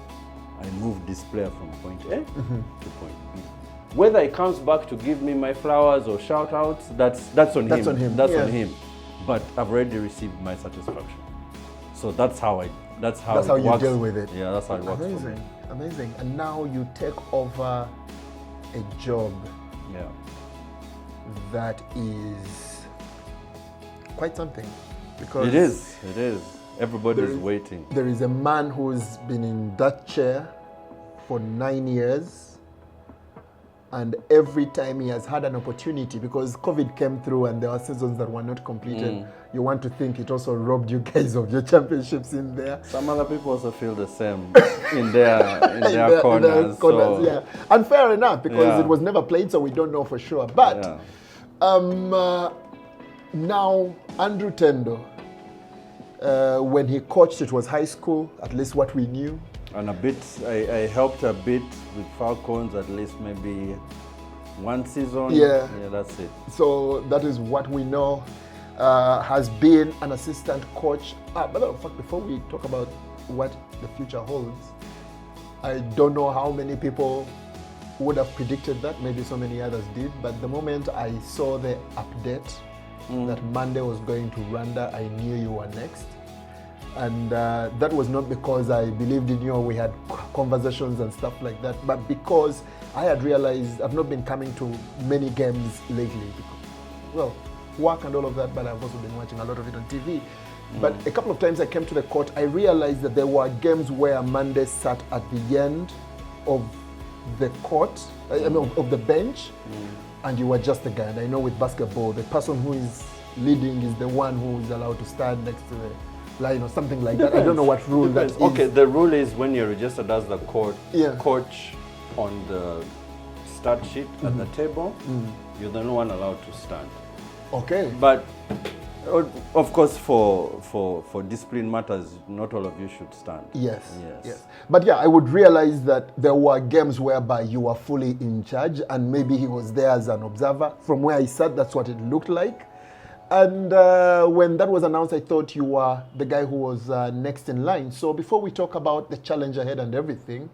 I moved this player from point A to point B. Whether he comes back to give me my flowers or shout outs, that's on him. That's on him. That's Yeah. on him. But I've already received my satisfaction. So that's how it you works. deal with it. Yeah, that's how it works for me. Amazing, amazing. And now you take over a job Yeah. that is quite something. Because It is. Everybody's There is- waiting. there is a man who's been in that chair for 9 years, and every time he has had an opportunity, because COVID came through and there are seasons that were not completed, you want to think it also robbed you guys of your championships in there. Some other people also feel the same in their corners. So, yeah. And fair enough, because Yeah. it was never played, so we don't know for sure. But yeah. now, Andrew Tendo, when he coached, it was high school, at least what we knew. And a bit, I helped a bit with Falcons, at least maybe 1 season. Yeah. Yeah, that's it. So that is what we know. Has been an assistant coach. But in fact, before we talk about what the future holds, I don't know how many people would have predicted that. Maybe so many others did. But the moment I saw the update that Monday was going to Rwanda, I knew you were next. And that was not because I believed in you or we had conversations and stuff like that, but because I had realized I've not been coming to many games lately. Well, work and all of that, but I've also been watching a lot of it on TV. But a couple of times I came to the court, I realized that there were games where Monday sat at the end of the court, I mean, of the bench, and you were just the guy. And I know with basketball, the person who is leading is the one who is allowed to stand next to the line or something like that. I don't know what rule that is. Okay, the rule is when you're registered as the Yeah. coach on the start sheet at the table, you're the only one allowed to stand. Okay. But of course, for discipline matters, not all of you should stand. Yes. Yes. But yeah, I would realize that there were games whereby you were fully in charge, and maybe he was there as an observer. From where I sat, that's what it looked like. And when that was announced, I thought you were the guy who was next in line. So before we talk about the challenge ahead and everything,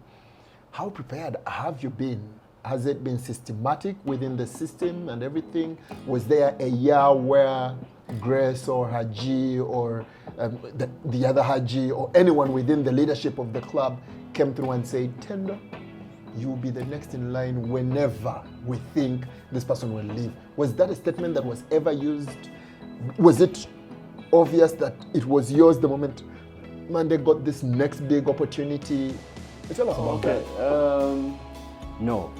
how prepared have you been? Has it been systematic within the system and everything? Was there a year where Grace or Haji or the other Haji or anyone within the leadership of the club came through and said, Tendo, you'll be the next in line whenever we think this person will leave? Was that a statement that was ever used? Was it obvious that it was yours the moment Monday got this next big opportunity? Tell us about that. No.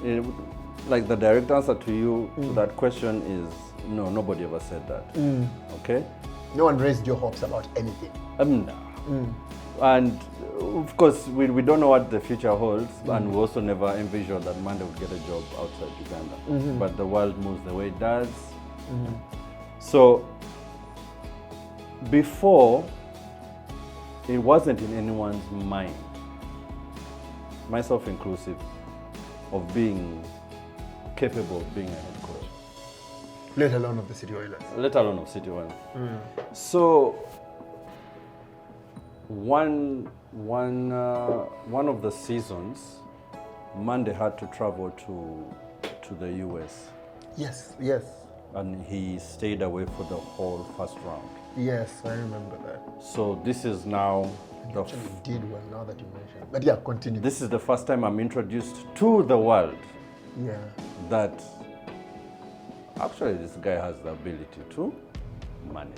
Like the direct answer to you to that question is no, nobody ever said that. Okay? No one raised your hopes about anything. No. And of course, we don't know what the future holds, and we also never envisioned that Monday would get a job outside Uganda. But the world moves the way it does. So, before, it wasn't in anyone's mind, myself inclusive, of being capable of being a head coach. Let alone of the City Oilers. Let alone of City Oilers. So, one of the seasons, Monday had to travel to the US. Yes. And he stayed away for the whole first round. Yes, I remember that. So this is now You actually did well now that you mentioned. But yeah, continue. this is the first time I'm introduced to the world Yeah. that actually this guy has the ability to manage.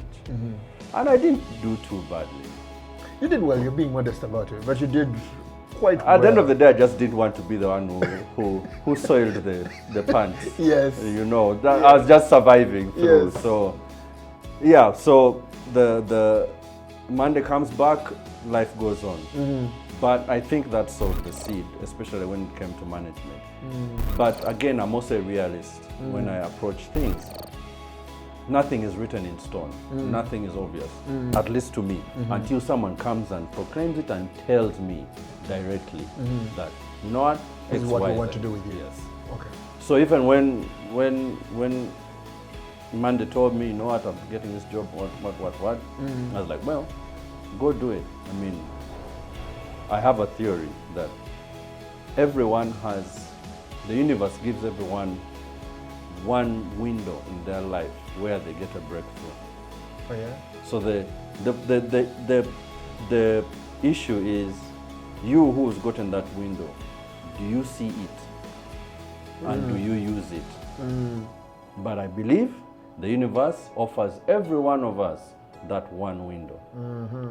And I didn't do too badly. You did well, you're being modest about it, but you did quite well. At the end of the day, I just didn't want to be the one who soiled the pants. Yes. You know, that I was just surviving through. Yes. So, yeah, so the Monday comes back, life goes on. But I think that sowed the seed, especially when it came to management. But again, I'm also a realist when I approach things. Nothing is written in stone. Nothing is obvious, at least to me, until someone comes and proclaims it and tells me directly that, you know what, This is X, what Y, we want Z. to do with you. Yes. Okay. So even when Mandy told me, you know what, I'm getting this job, what, I was like, well, go do it. I mean, I have a theory that the universe gives everyone one window in their life where they get a breakthrough. Oh yeah? So the issue is, you who's gotten that window, do you see it? And do you use it? But I believe the universe offers every one of us that one window.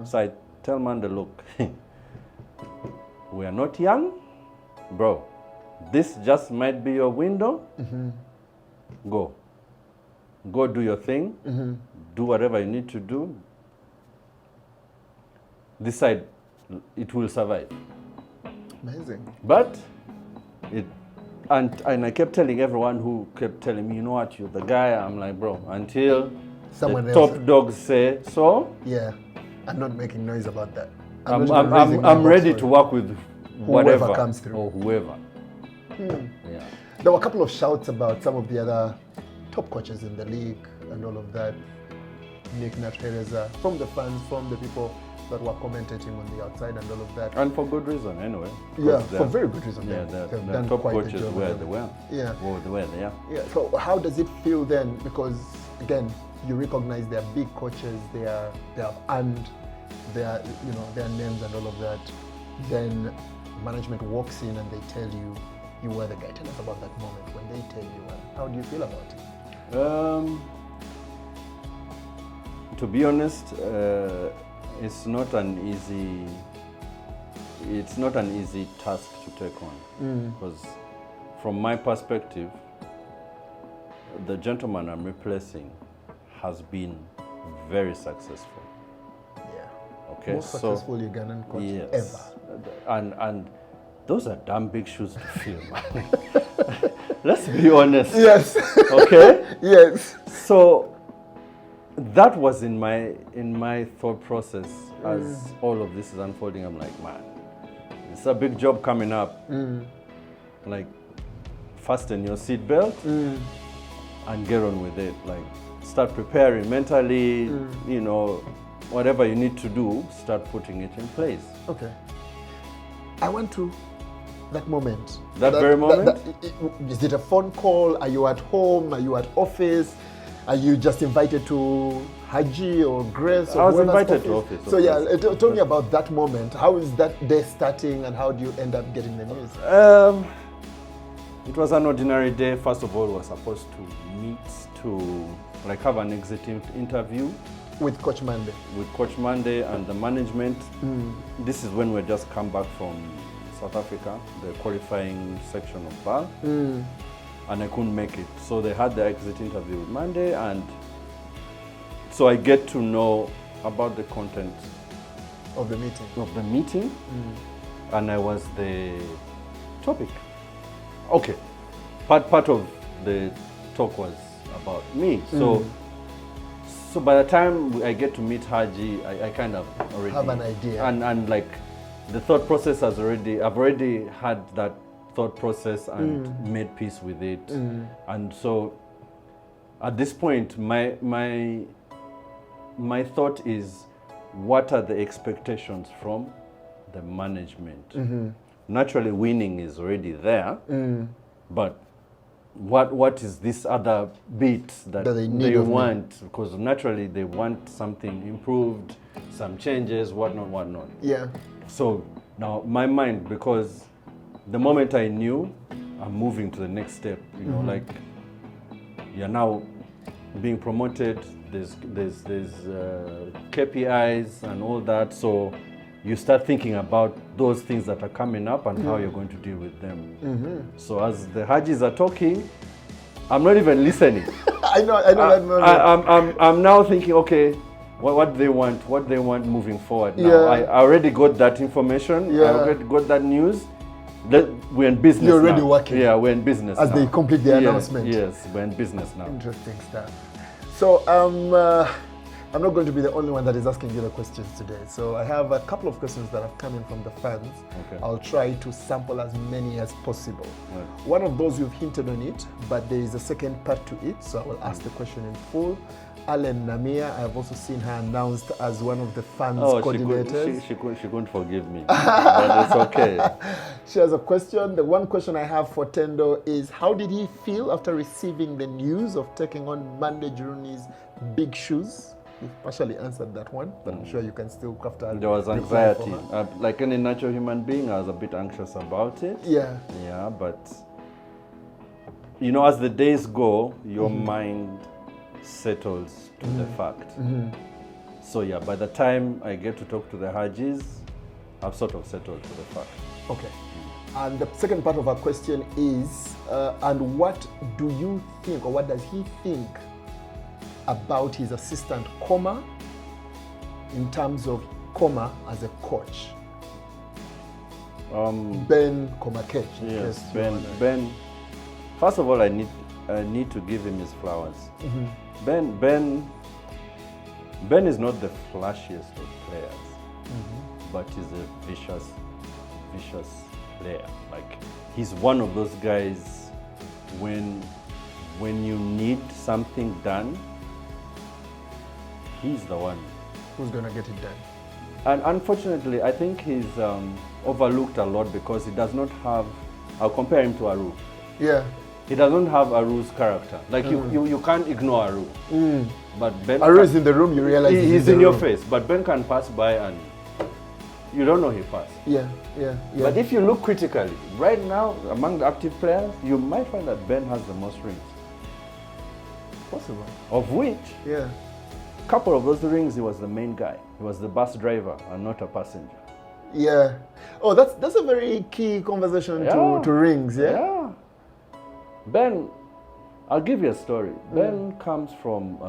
So I tell Mandy, look, we are not young, bro. This just might be your window. Go do your thing. Do whatever you need to do. Decide it will survive. Amazing. But and I kept telling everyone who kept telling me, you know what, you're the guy. I'm like, bro, until Someone the else. top dogs say so. Yeah, I'm not making noise about that. I'm ready to work with whatever whoever comes through. or whoever. Yeah. There were a couple of shouts about some of the other top coaches in the league and all of that. Nick Natereza, from the fans, from the people that were commentating on the outside and all of that. And for good reason, anyway. Yeah, for very good reason. Yeah, They've the done top quite the coaches job. where they were. Yeah. Where they are. Yeah. So how does it feel then? Because again, you recognize they're big coaches. They have earned their names and all of that. Then management walks in and they tell you, you were the guy. Tell us about that moment when they tell you. How do you feel about it? To be honest, it's not an easy task to take on, because from my perspective, the gentleman I'm replacing has been very successful. Yeah. Okay, Most successful Ugandan coach yes, ever. and those are damn big shoes to fill, man. Let's be honest. Yes. Okay. Yes. So that was in my thought process as all of this is unfolding. I'm like, man, it's a big job coming up. Like, fasten your seatbelt and get on with it. Like, start preparing mentally. You know, whatever you need to do, start putting it in place. Okay. I want to that moment. That very moment? Is it a phone call? Are you at home? Are you at office? Are you just invited to Haji or Grace? Or I was whoever's invited to office. So yeah, tell me about that moment. How is that day starting and how do you end up getting the news? It was an ordinary day. First of all, we were supposed to meet to have an exit interview. With Coach Mandy. With Coach Mandy and the management. This is when we just come back from South Africa, the qualifying section of BAL. And I couldn't make it. So they had the exit interview with Mandy, and so I get to know about the content of the meeting. And I was the topic. Okay. Part of the talk was about me. So by the time I get to meet Haji, I kind of already have an idea. And like the thought process I've already had that thought process and made peace with it. And so at this point, my thought is, what are the expectations from the management? Naturally, winning is already there, but what is this other bit that they want? Because naturally they want something improved, some changes, whatnot. Yeah. So now my mind, because the moment I knew I'm moving to the next step, like you're now being promoted, there's KPIs and all that, so you start thinking about those things that are coming up and how you're going to deal with them. So as the Hajis are talking, I'm not even listening. I know that moment. I'm now thinking, okay, what they want moving forward now. Yeah. I already got that information. Yeah. I already got that news. We're in business now. You're already working. Yeah, we're in business as now. They complete the announcement. Yes, we're in business now. Interesting stuff. So I'm not going to be the only one that is asking you the questions today. So I have a couple of questions that have come in from the fans. Okay. I'll try to sample as many as possible. Right. One of those you've hinted on it, but there is a second part to it, so I will ask the question in full. Alan Namia, I have also seen her announced as one of the fans coordinators. She couldn't forgive me, but it's okay. She has a question. The one question I have for Tendo is, how did he feel after receiving the news of taking on Mandy Juruni's big shoes? You've partially answered that one, but I'm sure you can still craft a There was reply for anxiety. her. Like any natural human being, I was a bit anxious about it. Yeah. Yeah, but you know, as the days go, your mind settles to the fact. So yeah, by the time I get to talk to the Hajis, I've sort of settled to the fact. Okay. And the second part of our question is, and what do you think, or what does he think about his assistant, Koma, in terms of Koma as a coach? Ben Komakech. Yes, Ben. First of all, I need to give him his flowers. Ben is not the flashiest of players, but he's a vicious player. Like, he's one of those guys when you need something done, he's the one who's gonna get it done. And unfortunately, I think he's overlooked a lot because he does not have. I'll compare him to Aru. Yeah. He doesn't have Aru's character. Like you can't ignore Aru. But Ben. Aru is in the room. You realize he's in your face. But Ben can pass by and you don't know he passed. Yeah. But if you look critically, right now among the active players, you might find that Ben has the most rings. Possible. Of which, yeah, a couple of those rings, he was the main guy. He was the bus driver and not a passenger. Yeah. Oh, that's a very key conversation to rings. Yeah. Ben, I'll give you a story. Ben comes from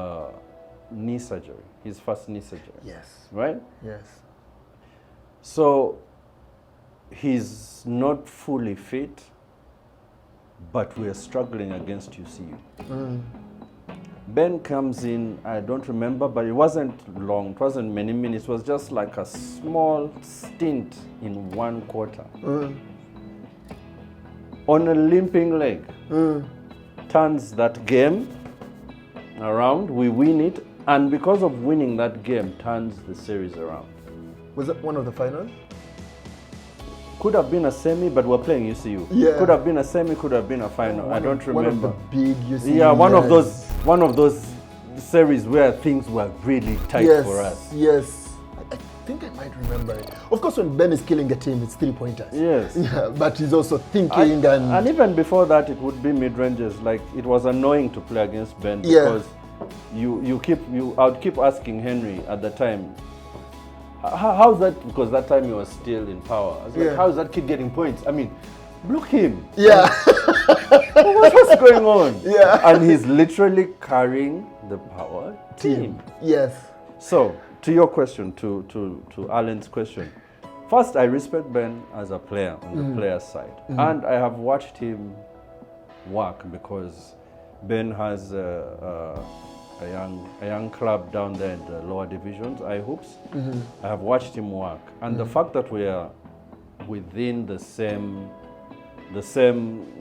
knee surgery, his first knee surgery. Yes. Right? Yes. So he's not fully fit, but we're struggling against UCU. Ben comes in, I don't remember, but it wasn't long, it wasn't many minutes, it was just like a small stint in one quarter. On a limping leg, turns that game around, we win it, and because of winning that game, turns the series around. Was that one of the finals? Could have been a semi, but we're playing UCU. Yeah. Could have been a semi, could have been a final. I don't remember. One of the big UCU. Yeah, one of those series where things were really tight for us. Yes. I think I might remember it. Of course, when Ben is killing a team, it's 3-pointers. Yes. Yeah, but he's also thinking and even before that, it would be mid-ranges. Like, it was annoying to play against Ben because I would keep asking Henry at the time, how's that? Because that time he was still in power. I was like, how's that kid getting points? I mean, block him. Yeah. What's going on? Yeah. And he's literally carrying the power team. Yes. So, to your question, to Alan's question, first, I respect Ben as a player on the player's side. And I have watched him work because Ben has a young club down there in the lower divisions, I-Hoops. I have watched him work. And the fact that we are within the same,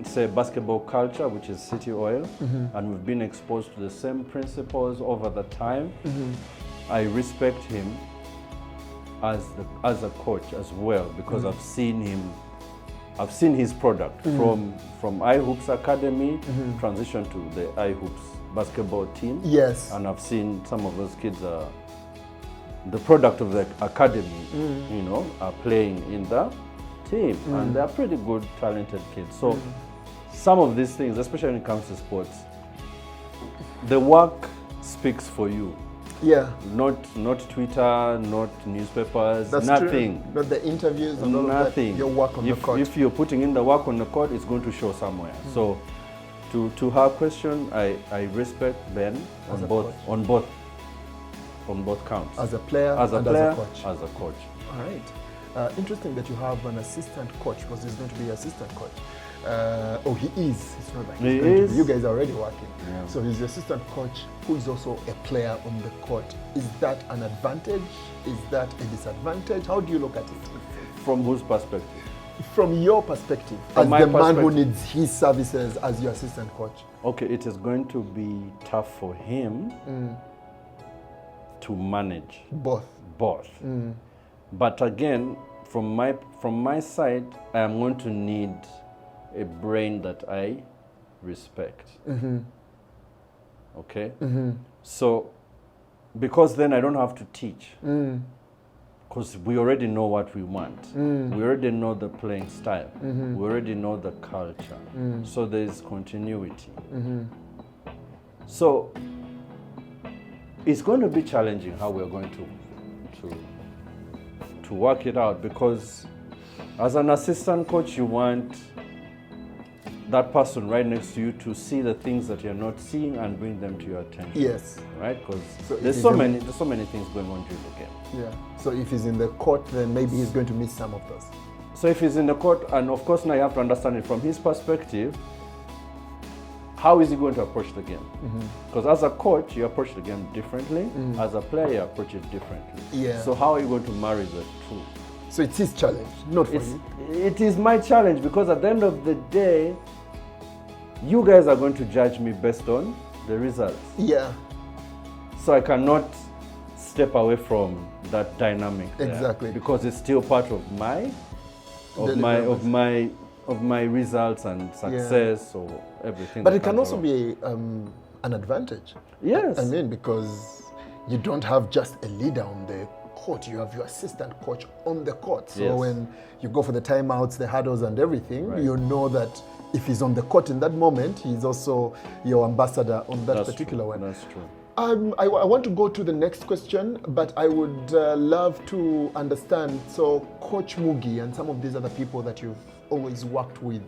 say, basketball culture, which is City Oil, and we've been exposed to the same principles over the time, I respect him as a coach as well, because I've seen his product from I-Hoops Academy, transition to the I-Hoops basketball team. Yes. And I've seen some of those kids the product of the academy, are playing in the team. And they're pretty good, talented kids. So some of these things, especially when it comes to sports, the work speaks for you. Yeah. Not Twitter, not newspapers, That's nothing. True. Not the interviews and all of that. Your work on the court. If you're putting in the work on the court, it's going to show somewhere. So to her question, I respect Ben on both counts. As a player as a and player, as a coach. As a coach. All right. Interesting that you have an assistant coach, because he's going to be assistant coach. Oh, he is. It's not like He he's going to is. be. You guys are already working. Yeah. So he's the assistant coach who is also a player on the court. Is that an advantage? Is that a disadvantage? How do you look at it? From whose perspective? From your perspective, From as my the man who perspective. needs his services as your assistant coach. Okay, it is going to be tough for him to manage Both. both. But again, from my side, I am going to need a brain that I respect. Okay? So, because then I don't have to teach. Because we already know what we want. We already know the playing style. We already know the culture. So there is continuity. So it's going to be challenging how we're going to work it out, because as an assistant coach, you want that person right next to you to see the things that you're not seeing and bring them to your attention. Yes. Right? Because So there's so many things going on during the game. Yeah. So if he's in the court, then maybe he's going to miss some of those. So if he's in the court, and of course now you have to understand it from his perspective, how is he going to approach the game? Because as a coach, you approach the game differently. As a player, you approach it differently. Yeah. So how are you going to marry the two? So it's his challenge, not for you. It is my challenge, because at the end of the day, you guys are going to judge me based on the results. Yeah. So I cannot step away from that dynamic there, Exactly. because it's still part of my results and success or everything. But that it can comes also along. be an advantage. Yes. I mean, because you don't have just a leader on the court, you have your assistant coach on the court. So Yes. when you go for the timeouts, the hurdles and everything, Right. you know that if he's on the court in that moment, he's also your ambassador on that That's particular true. one. That's true. I want to go to the next question, but I would love to understand. So, Coach Mugi and some of these other people that you've always worked with,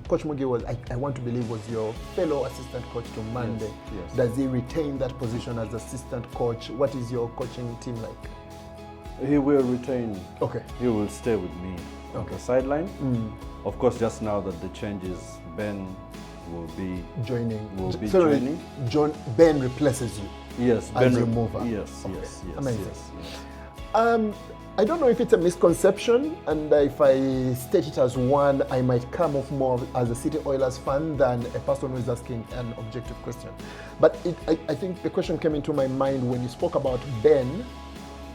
Coach Mugi was, I want to believe, was your fellow assistant coach to Mandy. Yes. Does he retain that position as assistant coach? What is your coaching team like? He will retain. Okay. He will stay with me on the sideline. Of course, just now that the changes, Ben will be Joining. joining. Ben replaces you. Yes, As Ben remover. Yes, Okay. yes, yes, Amazing. yes. I don't know if it's a misconception, and if I state it as one, I might come off more as a City Oilers fan than a person who is asking an objective question. But I think the question came into my mind when you spoke about Ben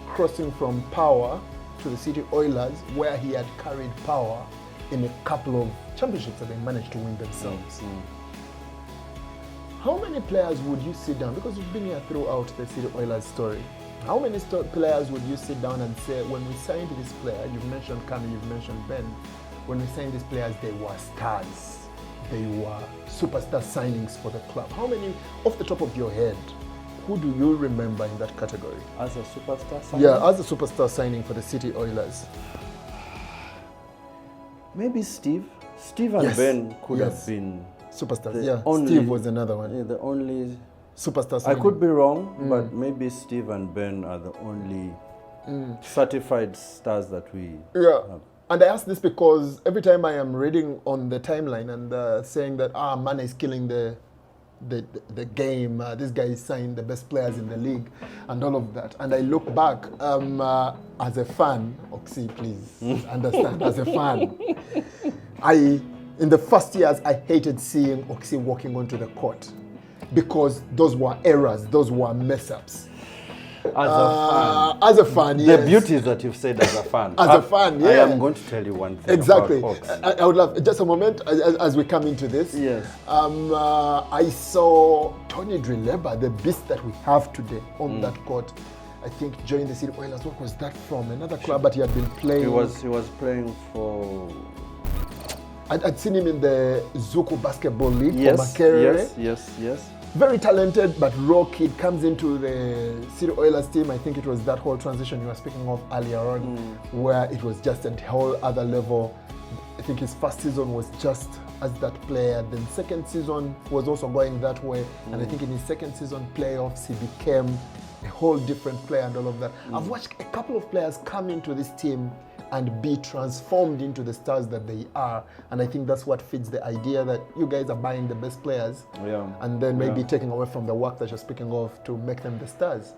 crossing from Power to the City Oilers, where he had carried Power in a couple of championships that they managed to win themselves. How many players would you sit down, because you've been here throughout the City Oilers story, how many players would you sit down and say, when we signed this player, you've mentioned Kami, you've mentioned Ben, when we signed these players, they were stars, they were superstar signings for the club. How many, off the top of your head, who do you remember in that category? As a superstar signing? Yeah, as a superstar signing for the City Oilers. Maybe Steve. Steve and Yes, Ben could yes. have been Superstars, the yeah. only- Steve was another one. the only. Superstar I signing. could be wrong, but maybe Steve and Ben are the only certified stars that we Yeah. have. And I ask this because every time I am reading on the timeline and saying that Mane is killing the game, this guy is signing the best players in the league and all of that, and I look back as a fan, Oxy, please understand, as a fan, in the first years I hated seeing Oxy walking onto the court because those were errors, those were mess-ups. As a fan, yes. The beauty is that you've said as a fan. As a fan, yeah. I am going to tell you one thing Exactly. about Hawks. I would love, just a moment, as we come into this. Yes. I saw Tony Drileba, the beast that we have today on that court. I think joined the City Oilers. What was that from? Another club, but he had been playing. He was playing for. I'd seen him in the Zuku Basketball League for Yes, Makerere. yes. Very talented, but raw kid, comes into the City Oilers team. I think it was that whole transition you were speaking of earlier on, where it was just a whole other level. think his first season was just as that player. Then second season was also going that way. And I think in his second season playoffs, he became a whole different player and all of that. I've watched a couple of players come into this team and be transformed into the stars that they are. And I think that's what feeds the idea that you guys are buying the best players and then maybe taking away from the work that you're speaking of to make them the stars.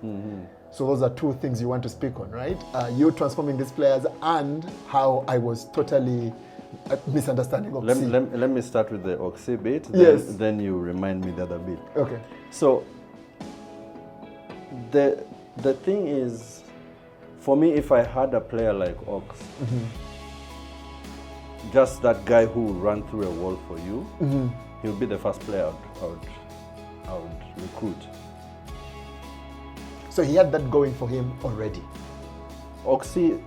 So those are two things you want to speak on, right? You transforming these players and how I was totally misunderstanding Oxy. Let me start with the Oxy bit, then you remind me the other bit. Okay. So the thing is, for me, if I had a player like Ox, just that guy who will run through a wall for you, he'll be the first player I would recruit. So he had that going for him already. Oxy,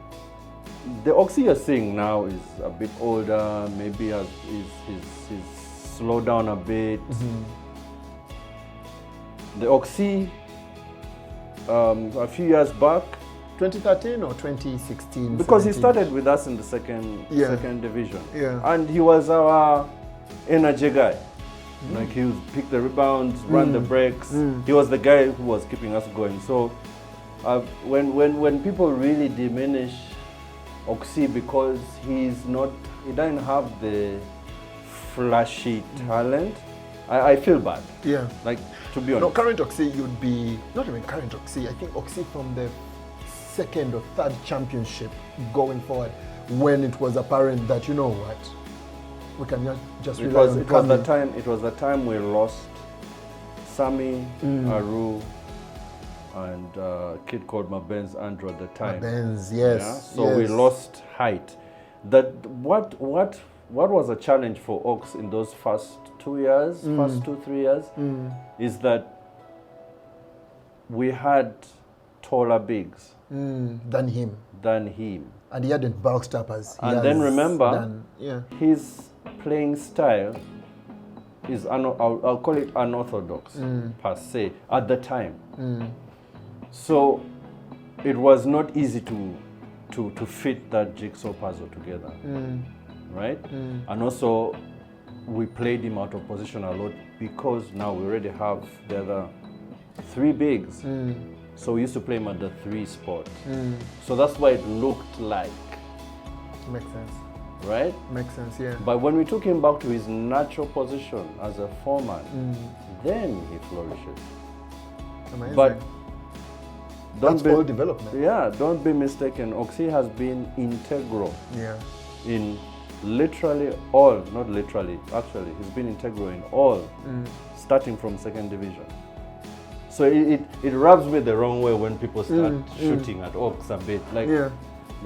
the Oxy you're seeing now is a bit older, maybe he's slowed down a bit. The Oxy, a few years back, 2013 or 2016? Because 17? he started with us in the second division. Yeah. And he was our energy guy. Like he would pick the rebounds, run the breaks. He was the guy who was keeping us going. So when people really diminish Oxy because he doesn't have the flashy talent, I feel bad. Yeah. Like, to be honest. No, current Oxy, you'd be, not even current Oxy, I think Oxy from the second or third championship going forward, when it was apparent that, you know what, we can just rely on it was the time we lost Sammy, Aru, and a kid called Mabenz Andrew at the time. Mabenz, yes. Yeah? So we lost height. What was a challenge for Ox in those first 2 years, first 2-3 years, is that we had taller bigs than him. And he hadn't bulked up as he and has then remember, done. his playing style is, I'll call it unorthodox per se, at the time. So it was not easy to fit that jigsaw puzzle together, right? And also, we played him out of position a lot because now we already have the other three bigs. So we used to play him at the 3 spot. So that's why it looked like. Makes sense. Right? Makes sense, yeah. But when we took him back to his natural position as a foreman, then he flourishes. Amazing. But that's all development. Yeah, don't be mistaken. Oxy has been integral in literally all, not literally, actually, he's been integral in all, starting from second division. So it rubs me the wrong way when people start shooting at Ox a bit. Like,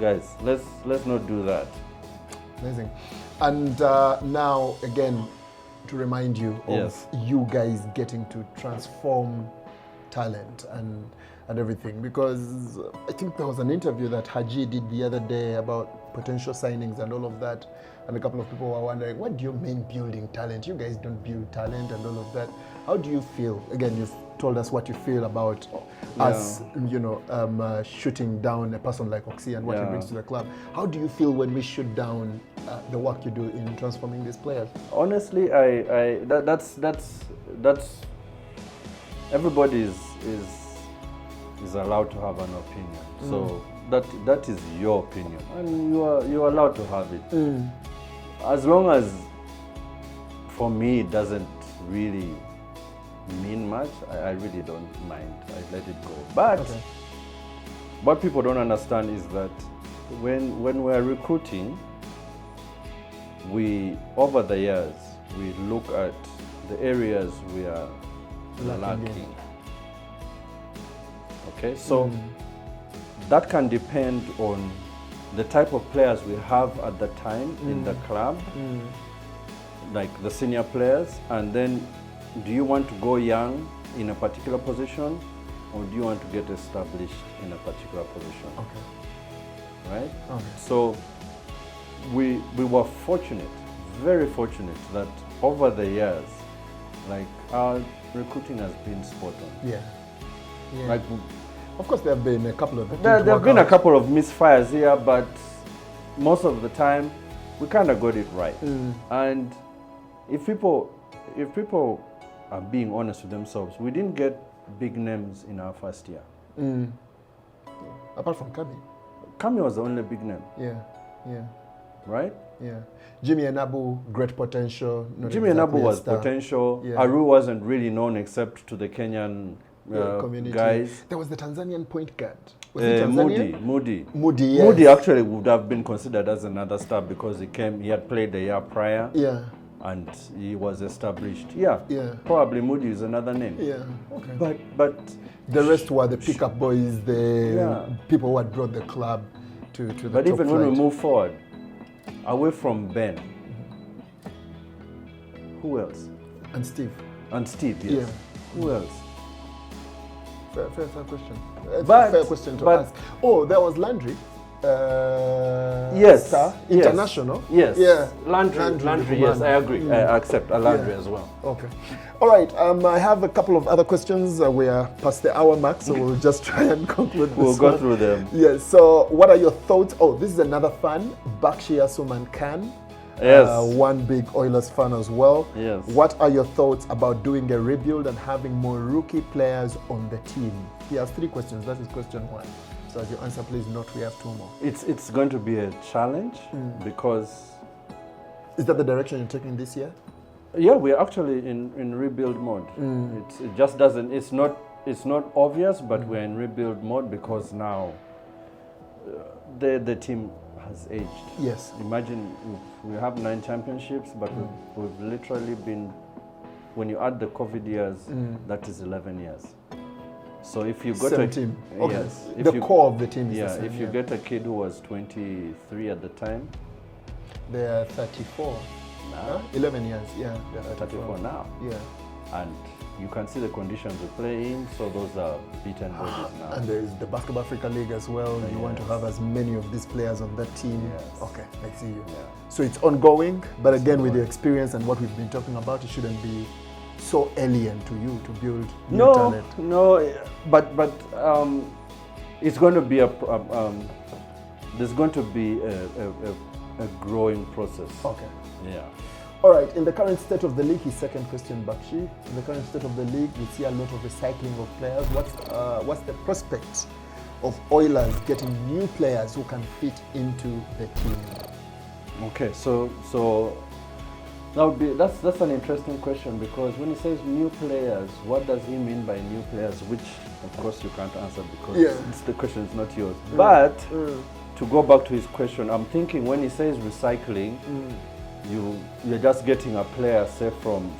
guys, let's not do that. Amazing. And now, again, to remind you of you guys getting to transform talent and everything, because I think there was an interview that Haji did the other day about potential signings and all of that, and a couple of people were wondering, what do you mean building talent? You guys don't build talent and all of that. How do you feel? Again, you've told us what you feel about us, shooting down a person like Oxy and what he brings to the club. How do you feel when we shoot down the work you do in transforming these players? Honestly, that's everybody is allowed to have an opinion. So that is your opinion, and you're allowed to have it. As long as, for me, it doesn't really mean much, I really don't mind. I let it go. But what people don't understand is that when we're recruiting, over the years, we look at the areas we are lacking. Okay, so that can depend on the type of players we have at the time in the club, like the senior players, and then do you want to go young in a particular position, or do you want to get established in a particular position? Okay. Right? Okay. So we were fortunate, very fortunate, that over the years, like, our recruiting has been spot on. Yeah. Like, of course, there have been a couple of there have been a couple of misfires here, but most of the time we kind of got it right. And if people are being honest with themselves, we didn't get big names in our first year. Apart from Kami. Kami was the only big name. Yeah. Right? Yeah. Jimmy Enabu, great potential. Jimmy Enabu was potential. Yeah. Aru wasn't really known except to the Kenyan community. guys. There was the Tanzanian point guard. Was it Tanzanian? Moody, yes. Moody actually would have been considered as another star because he had played the year prior. Yeah. And he was established. Yeah. Probably Moody is another name. Yeah. Okay. But the rest were the pickup boys, the people who had brought the club to the top. But even flight. when we move forward, away from Ben, who else? And Steve. Yes. Yeah. Who else? Fair question. Fair question to ask. Oh, there was Landry. Yes. Star, international. Yes. Yeah. Landry. Yes, I agree. I accept Landry as well. Okay. All right. I have a couple of other questions. We are past the hour mark, so we'll just try and conclude this. We'll go through them. Yes. So, what are your thoughts? Oh, this is another fan, Bakshi Asuman Khan. Yes. One big Oilers fan as well. Yes. What are your thoughts about doing a rebuild and having more rookie players on the team? He has 3 questions. That is question 1. So as you answer, please note we have 2 more. It's going to be a challenge because... Is that the direction you're taking this year? Yeah, we're actually in rebuild mode. It just doesn't... It's not obvious, but we're in rebuild mode because now the team has aged. Yes. Imagine we have 9 championships, but we've literally been... When you add the COVID years, that is 11 years. So if you got a team, okay. Yes, the core of the team is the the same. If you get a kid who was 23 at the time, they are 34 now. 11 years, yeah. They're 34 now. Yeah, and you can see the conditions we play in. So those are beaten bodies now. And there is the Basketball Africa League as well. You want to have as many of these players on that team. Yes. Okay, I see you. Yeah. So it's ongoing, but again, with the experience and what we've been talking about, it shouldn't be so alien to you to build new talent. No, but it's going to be there's going to be a growing process. Okay. Yeah. All right. In the current state of the league, his second question, Bakshi. In the current state of the league, we see a lot of recycling of players. What's the prospect of Oilers getting new players who can fit into the team? Okay. So that's an interesting question because when he says new players, what does he mean by new players? Which, of course, you can't answer because the question is not yours. But to go back to his question, I'm thinking when he says recycling, you're just getting a player, say from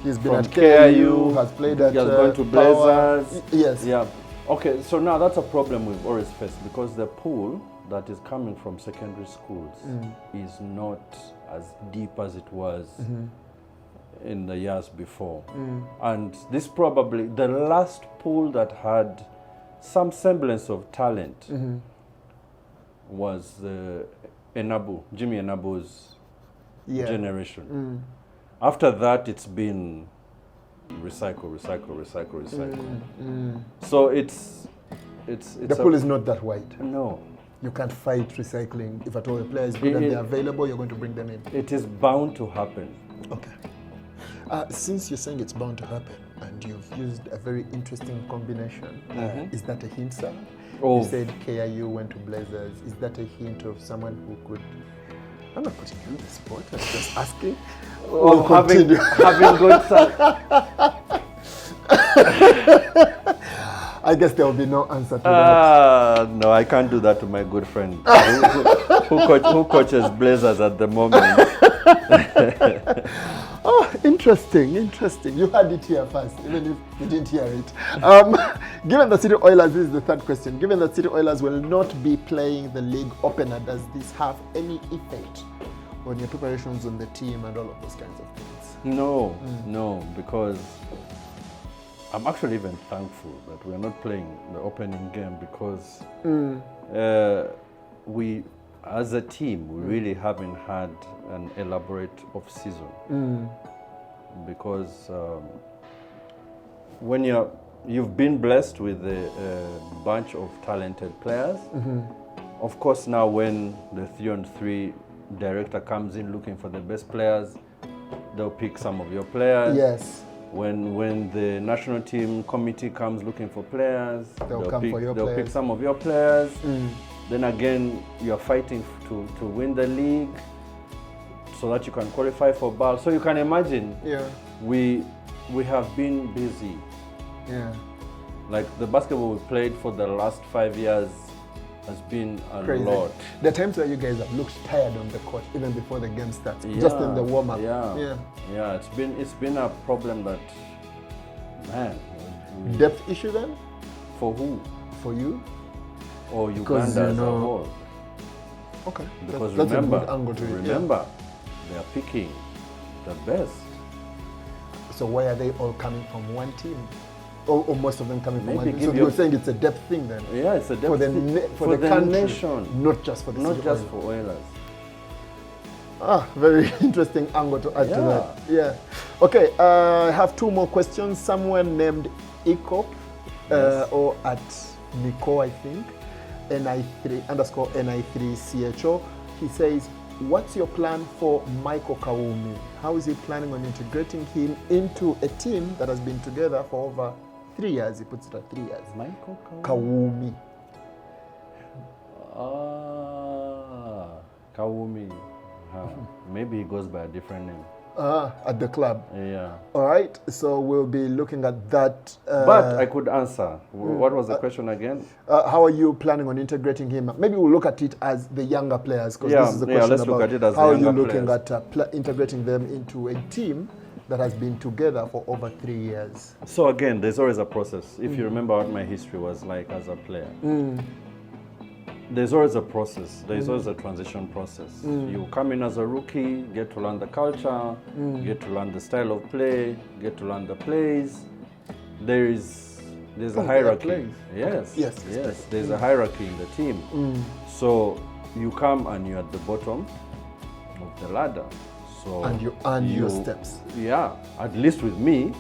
he's been at KIU, has played at he has gone to Blazers. Yes. Yeah. Okay. So now that's a problem with Oilers first because the pool that is coming from secondary schools is not as deep as it was in the years before. And this probably, the last pool that had some semblance of talent was Jimmy Enabu's generation. After that, it's been recycle. So it's the pool is not that wide. No. You can't fight recycling. If at all a player is good and they're available, you're going to bring them in. It is bound to happen. Okay. Since you're saying it's bound to happen, and you've used a very interesting combination, is that a hint, sir? You said KIU went to Blazers. Is that a hint of someone who could... I'm not putting you on the spot, I'm just asking. Having good I guess there will be no answer to that. No, I can't do that to my good friend who coaches Blazers at the moment. Oh, interesting. You heard it here first, even if you didn't hear it. Given that City Oilers, this is the third question. Given that City Oilers will not be playing the league opener, does this have any effect on your preparations on the team and all of those kinds of things? No, because I'm actually even thankful that we're not playing the opening game because we, as a team, we really haven't had an elaborate off-season. Because when you've been blessed with a bunch of talented players, of course now when the 3-on-3 director comes in looking for the best players, they'll pick some of your players. Yes. When the national team committee comes looking for players, they'll pick some of your players. Then again, you're fighting to win the league so that you can qualify for BAL. So you can imagine, we have been busy. Yeah. Like the basketball we played for the last 5 years has been a lot. There are times where you guys have looked tired on the court even before the game starts, just in the warm-up. Yeah, it's been a problem that, man. Depth issue then? For who? For you? Or Uganda as a whole? Okay. Because that's remember, a good angle to it. Remember, they are picking the best. So why are they all coming from one team? Or most of them coming from one team? So you're saying it's a depth thing then? Yeah, it's a depth for the country, nation. Not just for the Not city just Oilers. for Oilers. Very interesting angle to add to that. Yeah. Okay, I have two more questions. Someone named Ikop, or at Nico, I think, NI3_NI3CHO. He says, what's your plan for Michael Kawumi? How is he planning on integrating him into a team that has been together for over 3 years? He puts it at 3 years. Michael Kawumi. Kawumi. Maybe he goes by a different name. At the club. Yeah. All right. So we'll be looking at that. But I could answer. What was the question again? How are you planning on integrating him? Maybe we'll look at it as the younger players, because this is a question let's about look at it as how the are you younger looking players. at integrating them into a team that has been together for over 3 years. So again, there's always a process. If you remember what my history was like as a player, there's always a process. There's always a transition process. You come in as a rookie, get to learn the culture, get to learn the style of play, get to learn the plays. There's a hierarchy. Yes. There's a hierarchy in the team. So you come and you're at the bottom of the ladder. So and you earn your steps. Yeah, at least with me,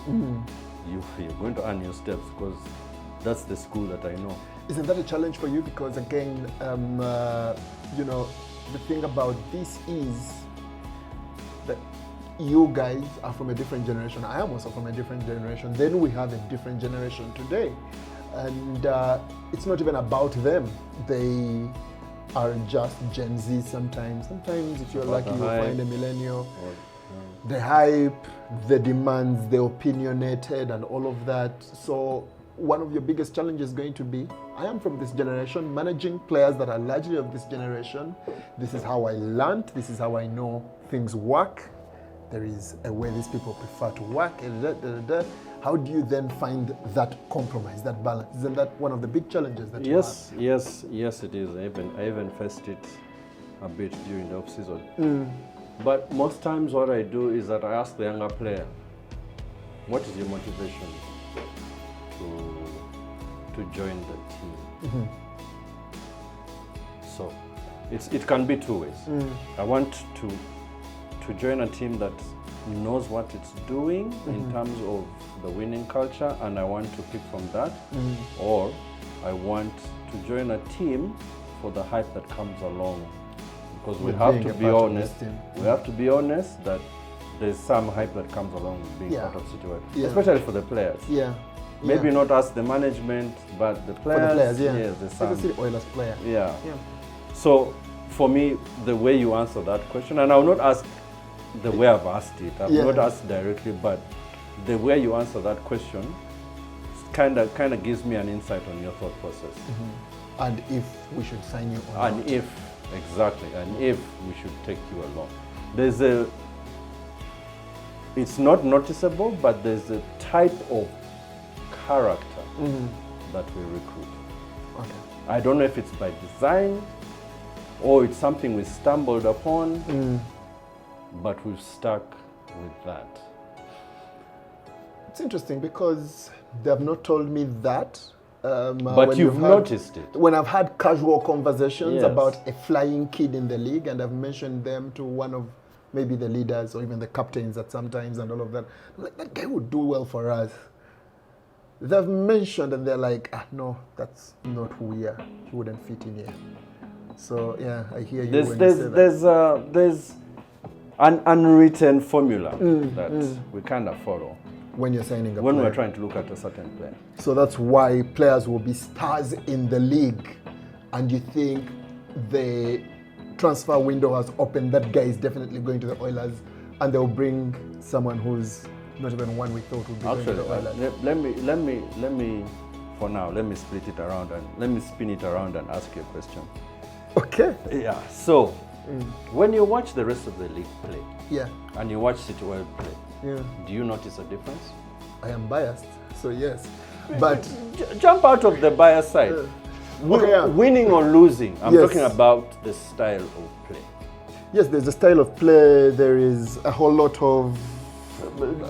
you're going to earn your steps, because that's the school that I know. Isn't that a challenge for you? Because again, you know, the thing about this is that you guys are from a different generation. I am also from a different generation. Then we have a different generation today. And it's not even about them. They are just Gen Z sometimes. Sometimes if you're lucky, you'll find a millennial. The hype, the demands, the opinionated and all of that. So one of your biggest challenges is going to be, I am from this generation, managing players that are largely of this generation. This is how I learned. This is how I know things work. There is a way these people prefer to work. How do you then find that compromise, that balance? Isn't that one of the big challenges that you have? Yes, it is. I even faced it a bit during the off-season. But most times what I do is that I ask the younger player, what is your motivation to join the team? So it can be two ways. I want to join a team that knows what it's doing in terms of the winning culture, and I want to pick from that. Or I want to join a team for the hype that comes along, because we have to be honest. We have to be honest that there's some hype that comes along with being part of situation, especially for the players. Maybe not us, the management, but the players. For the players, there's some. It's a City Oilers player. So for me, the way you answer that question, and I will not ask the way I've asked it. I've not asked directly, but the way you answer that question kind of gives me an insight on your thought process. And if we should sign you on. And if we should take you along. It's not noticeable, but there's a type of character that we recruit. I don't know if it's by design or it's something we stumbled upon, but we've stuck with that. It's interesting because they have not told me that. But you've noticed it. When I've had casual conversations about a flying kid in the league, and I've mentioned them to one of maybe the leaders or even the captains at sometimes and all of that, I'm like, that guy would do well for us. They've mentioned and they're like, no, that's not who we are. He wouldn't fit in here. So yeah, I hear you There's when you say that. there's an unwritten formula that we kind of follow When you're signing a when player. we're trying to look at a certain player. So that's why players will be stars in the league, and you think the transfer window has opened, that guy is definitely going to the Oilers, and they'll bring someone who's not even one we thought would be going to Actually, the Oilers. let me, for now, let me split it around and let me spin it around and ask you a question. Okay. Yeah. So, when you watch the rest of the league play Yeah. and you watch City Oil play, Yeah. do you notice a difference? I am biased, so yes. But Jump out of the bias side. Okay, yeah. Winning or losing, I'm Yes. talking about the style of play. yes, there's a style of play. There is a whole lot of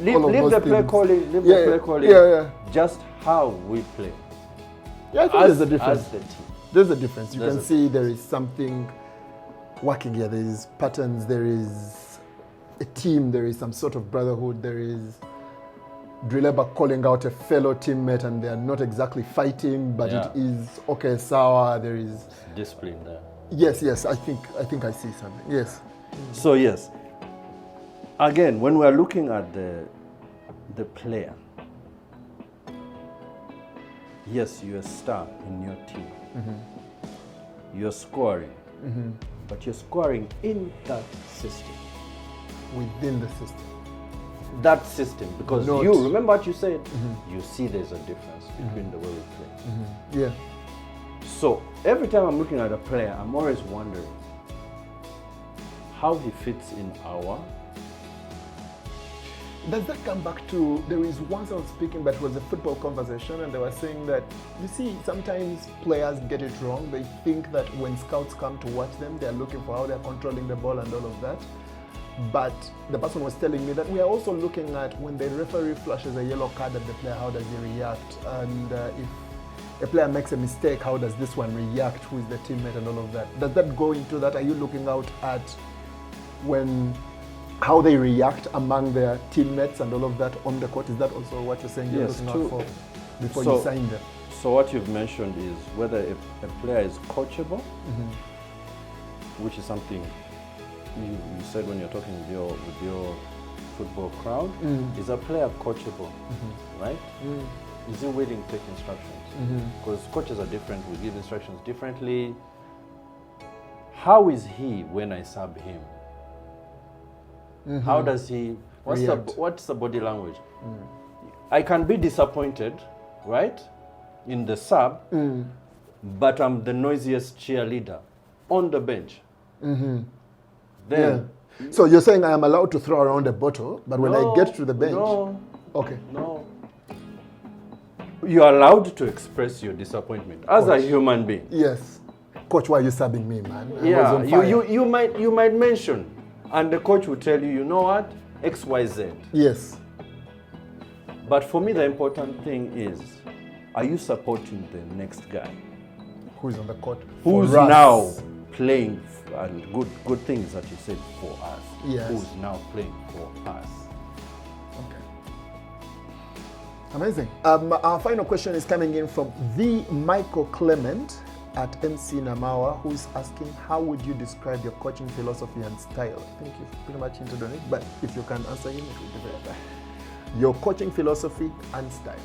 Leave all of those the play things. calling. Leave Yeah, the play calling. yeah. Just how we play. Yeah, I think there's a difference. As the team. There's a difference. You There's can a see there is something working here. There is patterns. There is a team. There is some sort of brotherhood. There is Drileba calling out a fellow teammate, and they are not exactly fighting, but Yeah. it is okay. Sour. There is Discipline there. yes. I think I see something. Yes. So yes, again, when we are looking at the player, yes, you're a star in your team. You're scoring, but you're scoring in that system. Within the system. That system, because Not- you remember what you said. You see, there's a difference between the way we play. Yeah. So every time I'm looking at a player, I'm always wondering how he fits in our. Does that come back to, there is once I was speaking, but it was a football conversation, and they were saying that, you see, sometimes players get it wrong. They think that when scouts come to watch them, they're looking for how they're controlling the ball and all of that. But the person was telling me that we are also looking at when the referee flashes a yellow card at the player, how does he react? And if a player makes a mistake, how does this one react? Who is the teammate and all of that? Does that go into that? Are you looking out at how they react among their teammates and all of that on the court? Is that also what you're saying you're Yes, looking out for before so- you sign them? So what you've mentioned is whether a player is coachable, which is something you said when you're talking with your football crowd. Is a player coachable, right? Is he willing to take instructions? Because coaches are different, we give instructions differently. How is he when I sub him? How does he, what's the body language? I can be disappointed, right, in the sub, but I'm the noisiest cheerleader on the bench. Then, So you're saying I am allowed to throw around a bottle, but when I No, get to the bench, no, okay. no. You're allowed to express your disappointment as a human being. Yes. Coach, why are you subbing me, man? I was Yeah, on fire. you might mention, and the coach will tell you, you know what, X, Y, Z. Yes. But for me, the important thing is, are you supporting the next guy Who's on the court? who's For us. now playing and good things that you said for us? Yes. Who's now playing for us? Okay. Amazing. Our final question is coming in from the Michael Clement at MC Namawa, who is asking, how would you describe your coaching philosophy and style? I think you've pretty much hinted on it, but if you can answer him, it would be very nice. Your coaching philosophy and style.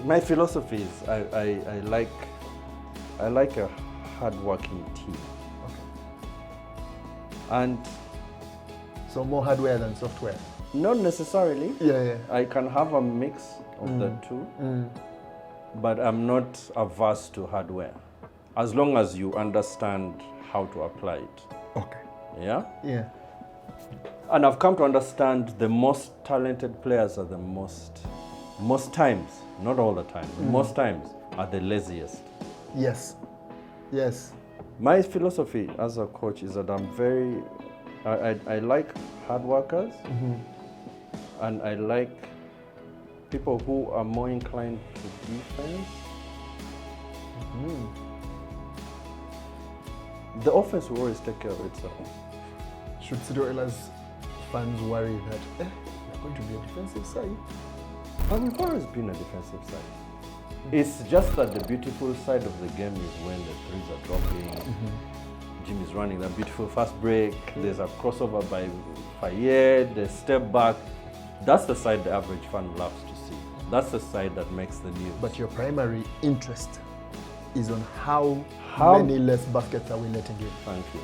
My philosophy is I like a hard-working team. Okay. And So more hardware than software. not necessarily. Yeah. I can have a mix of the two, but I'm not averse to hardware, as long as you understand how to apply it. Okay. Yeah? Yeah. And I've come to understand the most talented players are the most times, not all the time, most times are the laziest. Yes. Yes. My philosophy as a coach is that I like hard workers, and I like people who are more inclined to defense. The offense will always take care of itself. Should City Oilers fans worry that we're going to be a defensive side? And we've always been a defensive side. It's just that the beautiful side of the game is when the threes are dropping. Jim is running that beautiful fast break. There's a crossover by Fayed, the step back. That's the side the average fan loves to see. That's the side that makes the news. But your primary interest is on how many less baskets are we letting in. Thank you.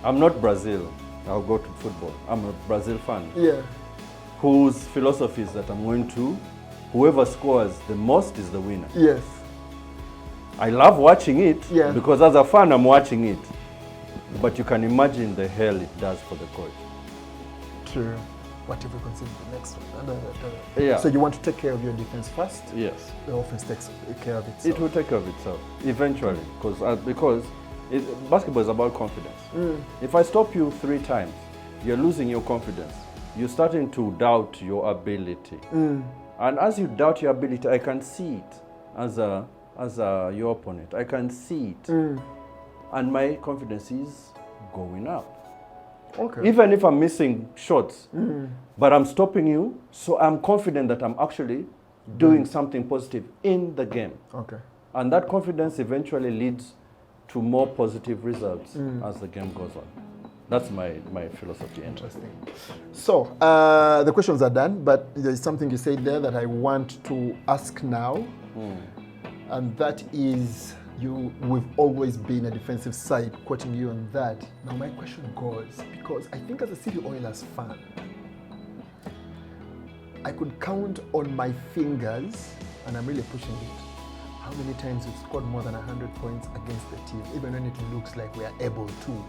I'm not Brazil. I'll go to football. I'm a Brazil fan. Yeah. Whose philosophy is that I'm going to, whoever scores the most is the winner. Yes. I love watching it because as a fan I'm watching it. But you can imagine the hell it does for the coach. True. What if we consider the next one? Yeah. So you want to take care of your defense first? Yes. The offense takes care of itself. It will take care of itself eventually, because basketball is about confidence. If I stop you 3 times, you're losing your confidence. You're starting to doubt your ability. And as you doubt your ability, I can see it as your opponent. I can see it. And my confidence is going up. Okay. Even if I'm missing shots, but I'm stopping you, so I'm confident that I'm actually doing something positive in the game. Okay. And that confidence eventually leads to more positive results as the game goes on. That's my philosophy. Interesting. So, the questions are done, but there's something you said there that I want to ask now. And that is, we've always been a defensive side, quoting you on that. Now my question goes, because I think as a City Oilers fan, I could count on my fingers, and I'm really pushing it, how many times we've scored more than 100 points against the team, even when it looks like we are able to.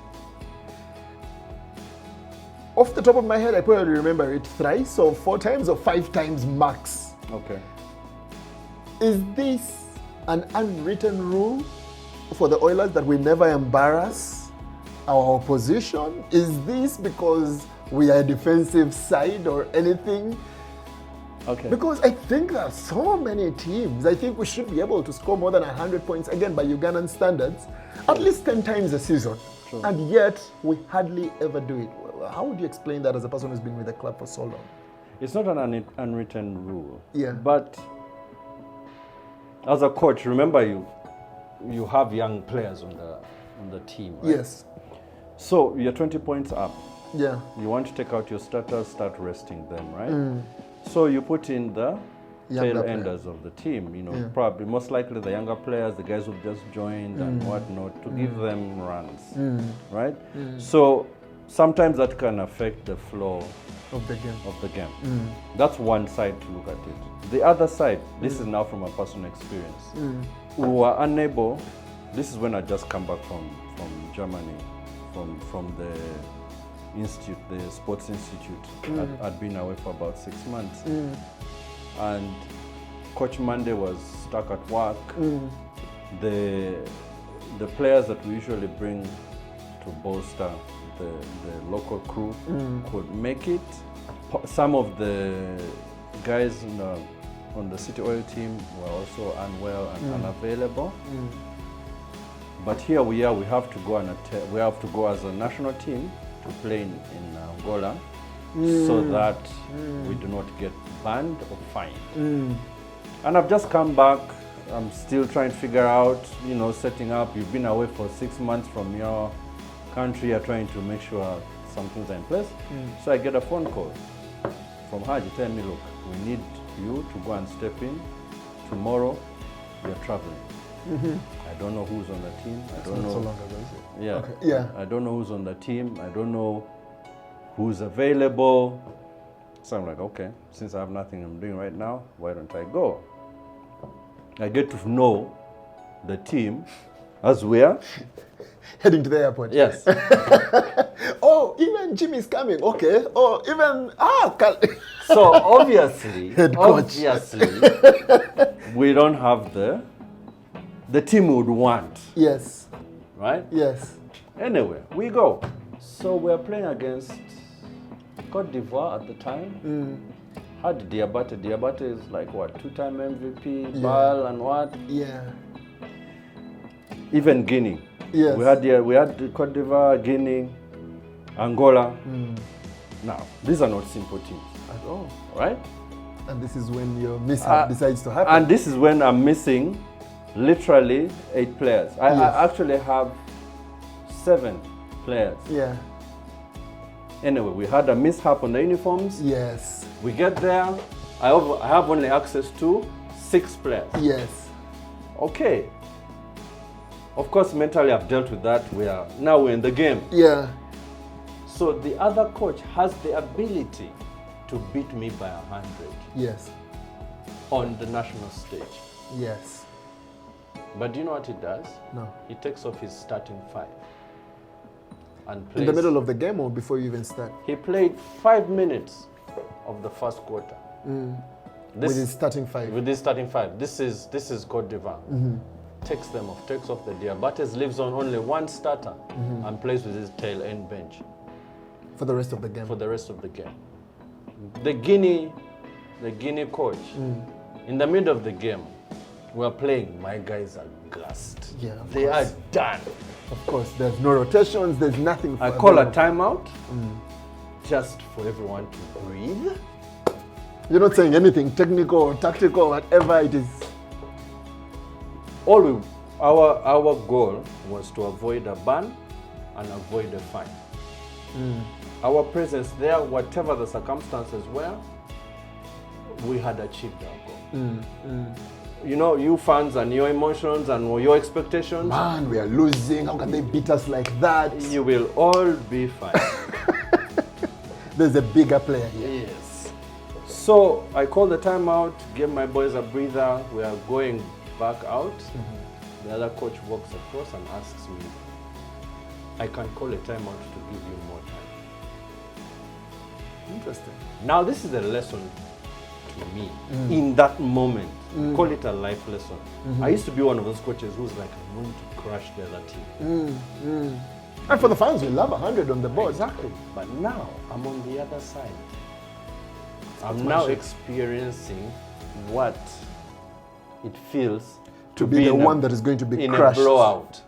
Off the top of my head, I probably remember it thrice or 4 times or 5 times max. Okay. Is this an unwritten rule for the Oilers that we never embarrass our opposition? Is this because we are a defensive side or anything? Okay. Because I think there are so many teams. I think we should be able to score more than 100 points, again, by Ugandan standards, at least 10 times a season. Sure. And yet, we hardly ever do it. How would you explain that as a person who's been with the club for so long? It's not an unwritten rule. Yeah. But as a coach, remember you have young players on the team, right? Yes. So you're 20 points up. Yeah. You want to take out your starters, start resting them, right? So you put in the tail enders of the team, probably most likely the younger players, the guys who've just joined and whatnot, to give them runs, right? So sometimes that can affect the flow of the game. That's one side to look at it. The other side, this is now from a personal experience. We were unable, this is when I just come back from Germany, from the institute, the sports institute. I'd been away for about 6 months. And Coach Monday was stuck at work. The players that we usually bring to bolster the local crew could make it. Some of the guys on the City Oil team were also unwell and unavailable. But here we are. We have to go as a national team to play in Angola, so that we do not get banned or fined. And I've just come back. I'm still trying to figure out, setting up. You've been away for 6 months from your country. You're trying to make sure some things are in place. So I get a phone call from Haji telling me, look, we need you to go and step in. Tomorrow, you're traveling. I don't know who's on the team. I don't know. So long ago, is it? Yeah. Okay. Yeah. I don't know who's on the team. I don't know who's available. So I'm like, okay, since I have nothing I'm doing right now, why don't I go? I get to know the team as we are heading to the airport. Yes. Oh, even Jimmy's coming. Okay. Oh, even So obviously, head coach. We don't have the team we would want. Yes. Right? Yes. Anyway, we go. So we're playing against Cote d'Ivoire at the time. Had Diabate. Diabate is like what, 2-time MVP, Bal and what? Yeah. Even Guinea. Yes. We had Cote d'Ivoire, Guinea, Angola. Now, these are not simple teams at all, right? And this is when your mishap decides to happen. And this is when I'm missing literally 8 players. I actually have 7 players. Yeah. Anyway, we had a mishap on the uniforms. Yes. We get there. I have only access to 6 players. Yes. Okay. Of course, mentally I've dealt with that. Now we're in the game. Yeah. So the other coach has the ability to beat me by 100 Yes. on the national stage. Yes. But do you know what he does? No. He takes off his starting 5 and plays. In the middle of the game or before you even start? He played 5 minutes of the first quarter. With his starting 5. With his starting 5. This is Cote d'Ivoire. Takes them off, takes off the Diabates, leaves on only 1 starter and plays with his tail end bench. For the rest of the game? For the rest of the game. The Guinea coach, in the middle of the game, we're playing, my guys are gassed. Yeah, they are done. Of course, there's no rotations, there's nothing. I call a timeout just for everyone to breathe. You're not saying anything technical or tactical, whatever it is. Our goal was to avoid a ban and avoid a fine. Our presence there, whatever the circumstances were, we had achieved our goal. You know, you fans and your emotions and your expectations. Man, we are losing. How can they beat us like that? You will all be fine. There's a bigger player here. Yes. So I called the timeout, gave my boys a breather. We are going back out. The other coach walks across and asks me, I can call a timeout to give you more time. Interesting. Now this is a lesson to me in that moment. Call it a life lesson. I used to be one of those coaches who's like, I'm going to crush the other team. And for the fans, we love 100 on the board. Exactly. But now I'm on the other side. I'm now experiencing what it feels to be the one that is going to be in crushed. A blowout.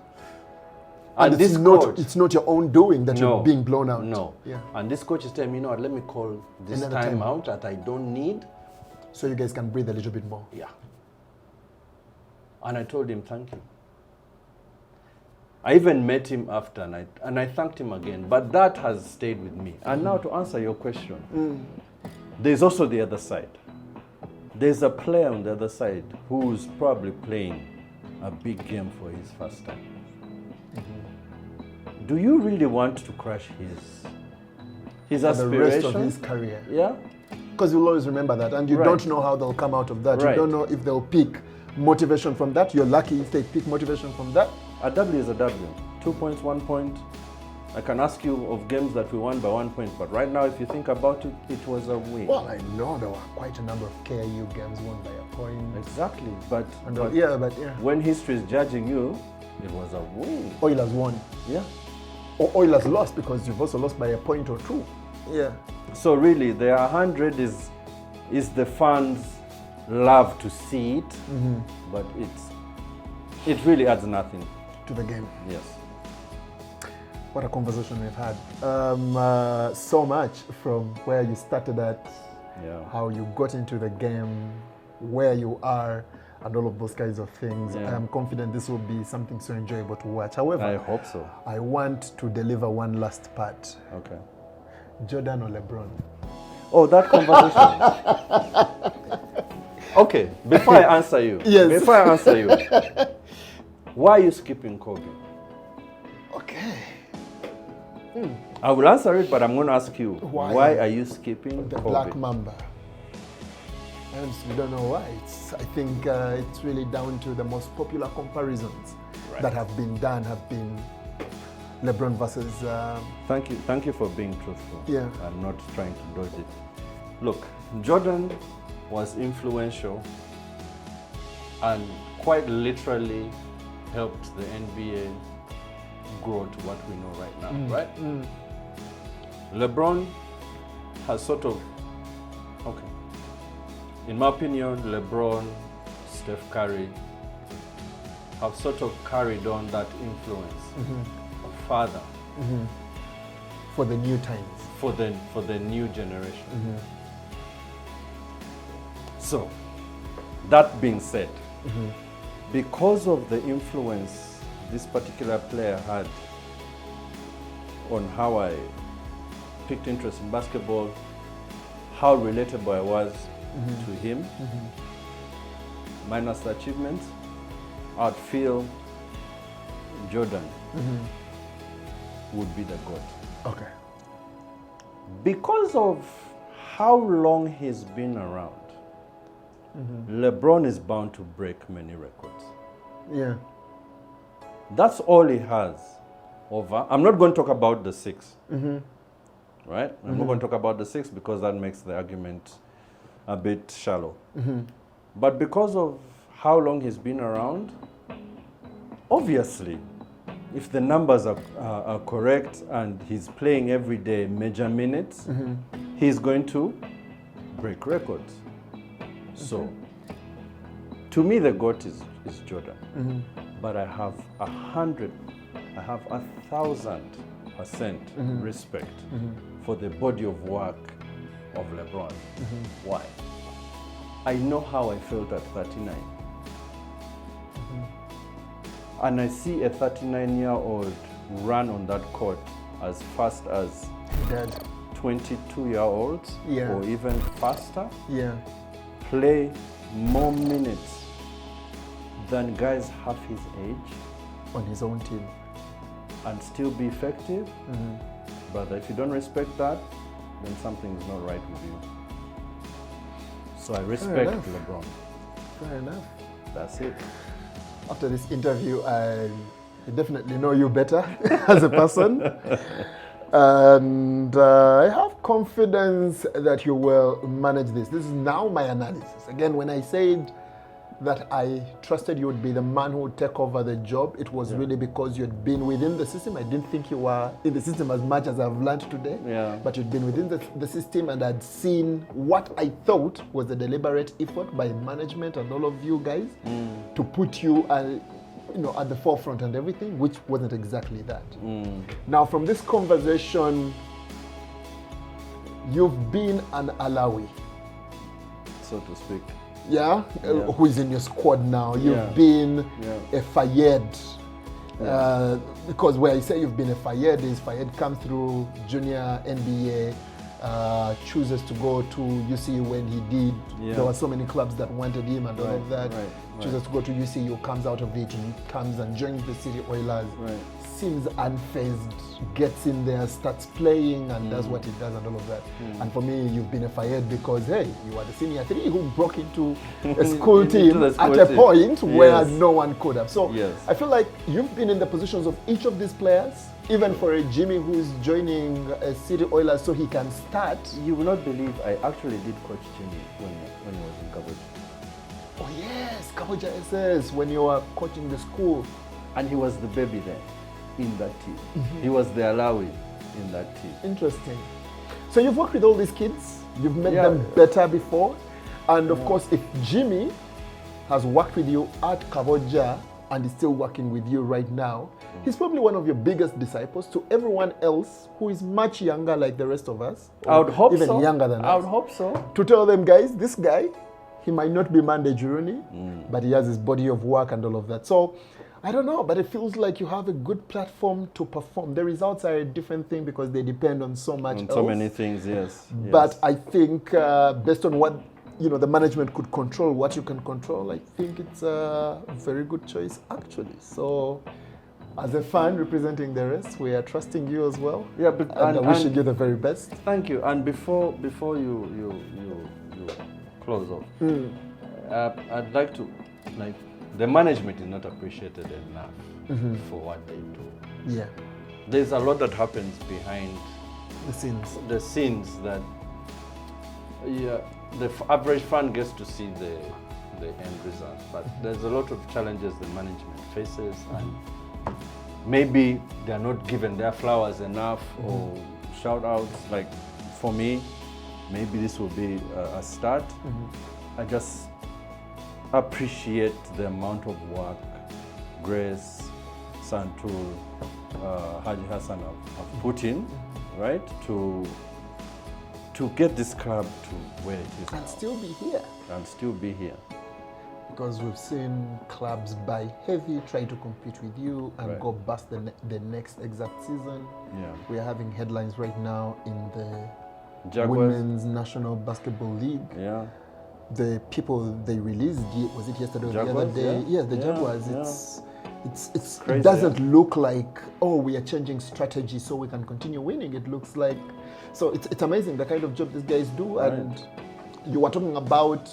And it's this not, coach, it's not your own doing that you're being blown out. No. Yeah. And this coach is telling me, you know what, let me call this time out that I don't need. So you guys can breathe a little bit more. Yeah. And I told him, thank you. I even met him after and I thanked him again. But that has stayed with me. And now to answer your question, there's also the other side. There's a player on the other side who's probably playing a big game for his first time. Do you really want to crush his aspirations? The rest of his career. Yeah. Because you'll always remember that, and you don't know how they'll come out of that. You don't know if they'll pick motivation from that. You're lucky if they pick motivation from that. A W is a W. 2 points, 1 point. I can ask you of games that we won by 1 point, but right now, if you think about it, it was a win. Well, I know there were quite a number of KIU games won by a point. Exactly, but when history is judging you, it was a win. Oilers won. Yeah. Or Oilers lost because you've also lost by a point or 2. Yeah. So really, the 100 is the fans' love to see it, but it really adds nothing to the game. Yes. What a conversation we've had. So much from where you started at, how you got into the game, where you are, and all of those kinds of things. I am confident this will be something so enjoyable to watch. However, I hope so. I want to deliver one last part. Okay. Jordan or LeBron? Oh, that conversation. Okay, before I answer you, why are you skipping Kobe? Okay. I will answer it, but I'm going to ask you, why are you skipping the Kobe? Black Mamba? I honestly don't know why. I think it's really down to the most popular comparisons that have been done have been LeBron versus... Thank you for being truthful. Yeah. I'm not trying to dodge it. Look, Jordan was influential and quite literally helped the NBA grow to what we know right now, right? LeBron has sort of, in my opinion, LeBron, Steph Curry have sort of carried on that influence of father for the new times, for the new generation. So, that being said, because of the influence this particular player had on how I picked interest in basketball, how relatable I was to him, minus the achievements, I'd feel Jordan would be the GOAT. Okay. Because of how long he's been around, LeBron is bound to break many records. Yeah. That's all he has over. I'm not going to talk about the 6. Right? I'm not going to talk about the 6 because that makes the argument a bit shallow. But because of how long he's been around, obviously, if the numbers are correct and he's playing every day major minutes, he's going to break records. So, to me, the GOAT is Jordan. But I have 1,000% respect for the body of work of LeBron. Why? I know how I felt at 39. And I see a 39-year-old run on that court as fast as 22-year-olds or even faster. Play more minutes than guys half his age on his own team and still be effective. But if you don't respect that, then something is not right with you. So I respect LeBron. Fair enough. That's it. After this interview, I definitely know you better as a person. And I have confidence that you will manage this. This is now my analysis. Again, when I said that I trusted you would be the man who would take over the job, it was really because you had been within the system. I didn't think you were in the system as much as I've learned today, but you'd been within the system and I'd seen what I thought was a deliberate effort by management and all of you guys to put you at the forefront and everything, which wasn't exactly that. Now, from this conversation, you've been an Alawi, so to speak. Who is in your squad now. You've been a Fayed. Because where I say you've been a Fayed is Fayed come through junior NBA, chooses to go to UC when he did. There were so many clubs that wanted him and all of that. Chooses to go to UCU, comes out of it, he comes and joins the City Oilers. Seems unfazed, gets in there, starts playing and does what he does and all of that. And for me, you've been a Fayed because, hey, you are the senior 3 who broke into a school team at a point where no one could have. So I feel like you've been in the positions of each of these players, even for a Jimmy who's joining a City Oilers so he can start. You will not believe I actually did coach Jimmy when he was in Kaboja. Oh yes, Kaboja SS, when you were coaching the school. And he was the baby there in that team. He was the Alawi in that team. Interesting. So you've worked with all these kids, you've made them better before, and of course if Jimmy has worked with you at Kaboja and is still working with you right now, he's probably one of your biggest disciples to everyone else who is much younger like the rest of us. I would hope even so. Even younger than us. I would hope so. To tell them, guys, this guy, he might not be Mandy Juruni, but he has his body of work and all of that. So I don't know, but it feels like you have a good platform to perform. The results are a different thing because they depend on so much else. So many things, yes. But I think based on what the management could control, what you can control, I think it's a very good choice actually. So as a fan representing the rest, we are trusting you as well. Yeah, but and wishing you the very best. Thank you. And before you close off, I'd like to the management is not appreciated enough for what they do. Yeah. There's a lot that happens behind the scenes. The scenes that the average fan gets to see the end result, but there's a lot of challenges the management faces, and maybe they're not given their flowers enough or shout outs. Like for me, maybe this will be a start. I just appreciate the amount of work Grace, Santul, Haji Hassan have put in, right, to to get this club to where it is And now. still be here. And still be here. Because we've seen clubs buy heavy, try to compete with you, and Right. go bust the next exact season. Yeah. We are having headlines right now in the Jaguars. Women's National Basketball League. Yeah. The people they released, was it yesterday or the other Jaguars, day? yeah. The Yeah, Jaguars. yeah. It Crazy, doesn't look like, oh, we are changing strategy so we can continue winning. It looks like, so it's amazing the kind of job these guys do. Right. And you were talking about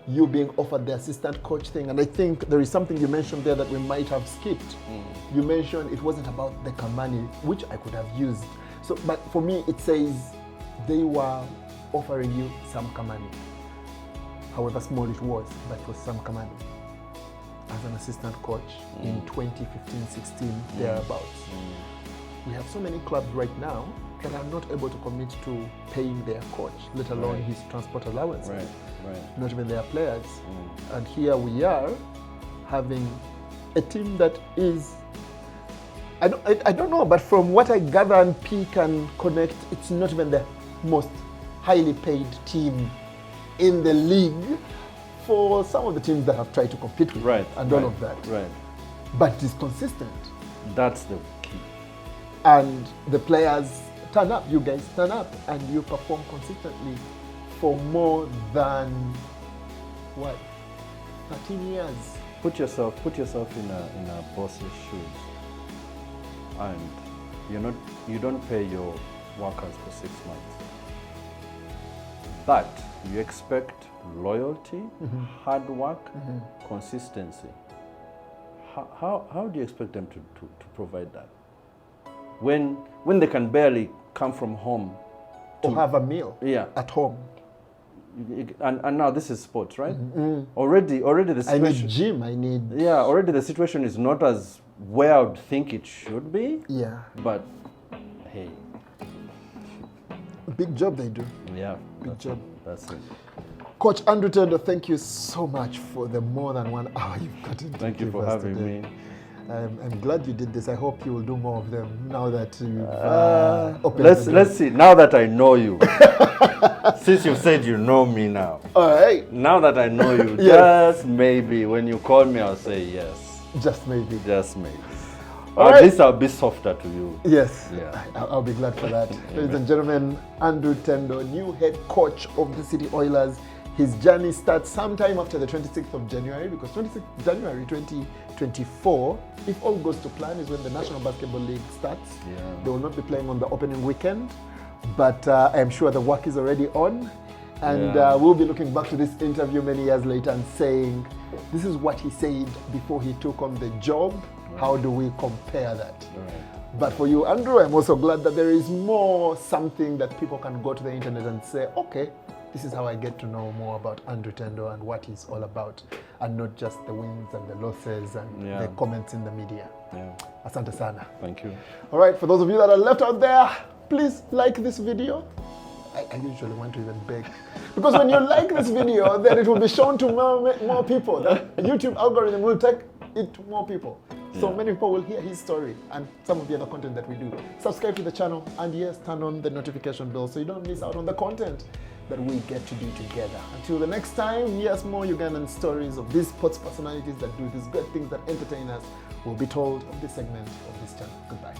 you being offered the assistant coach thing, and I think there is something you mentioned there that we might have skipped. You mentioned it wasn't about the Kamani, which I could have used. So, but for me, it says they were offering you some Kamani, however small it was, but it was some Kamani as an assistant coach in 2015-16, thereabouts. We have so many clubs right now that are not able to commit to paying their coach, let alone Right. his transport allowances. Right. Not even their players. And here we are having a team that is, I don't know, but from what I gather and peek and connect, it's not even the most highly paid team in the league for some of the teams that have tried to compete with Right. and right, all of that. Right. But it is consistent. That's the key. And the players turn up, you guys turn up, and you perform consistently for more than, what, 13 years. Put yourself in a boss's shoes, and you don't pay your workers for 6 months, but you expect loyalty, hard work, consistency. How do you expect them to provide that when they can barely come from home Or have a meal yeah at home. and now this is sports, right? Already the I need situation gym, I need... yeah already the situation is not as where I would think it should be, Yeah. but hey, Big job they do. yeah, Big job. that's it. Coach Andrew Tendo, thank you so much for the more than 1 hour you've gotten to Thank you give for us having today. me. I'm glad you did this. I hope you will do more of them now that you've opened the door. Let's see. Now that I know you, since you said you know me now, All right. now that I know you, Yes. just maybe when you call me, I'll say yes. Just maybe. Just maybe. All Or right. at least I'll be softer to you. Yes. Yeah. I'll be glad for that. Ladies and gentlemen, Andrew Tendo, new head coach of the City Oilers. His journey starts sometime after the 26th of January, because 26th January 2024, if all goes to plan, is when the National Basketball League starts. Yeah. They will not be playing on the opening weekend, but I'm sure the work is already on. And Yeah. we'll be looking back to this interview many years later and saying, this is what he said before he took on the job. How do we compare that? Right. But for you, Andrew, I'm also glad that there is more something that people can go to the internet and say, okay, this is how I get to know more about Andrew Tendo and what he's all about, and not just the wins and the losses and Yeah. the comments in the media. Yeah. Asante sana. Thank you. All right, for those of you that are left out there, please like this video. I usually want to even beg. Because when you like this video, then it will be shown to more people. The YouTube algorithm will take it to more people. So Yeah. many people will hear his story and some of the other content that we do. Subscribe to the channel and yes, turn on the notification bell so you don't miss out on the content that we get to do together. Until the next time, here's more Ugandan stories of these sports personalities that do these great things that entertain us will be told on this segment of this channel. Goodbye.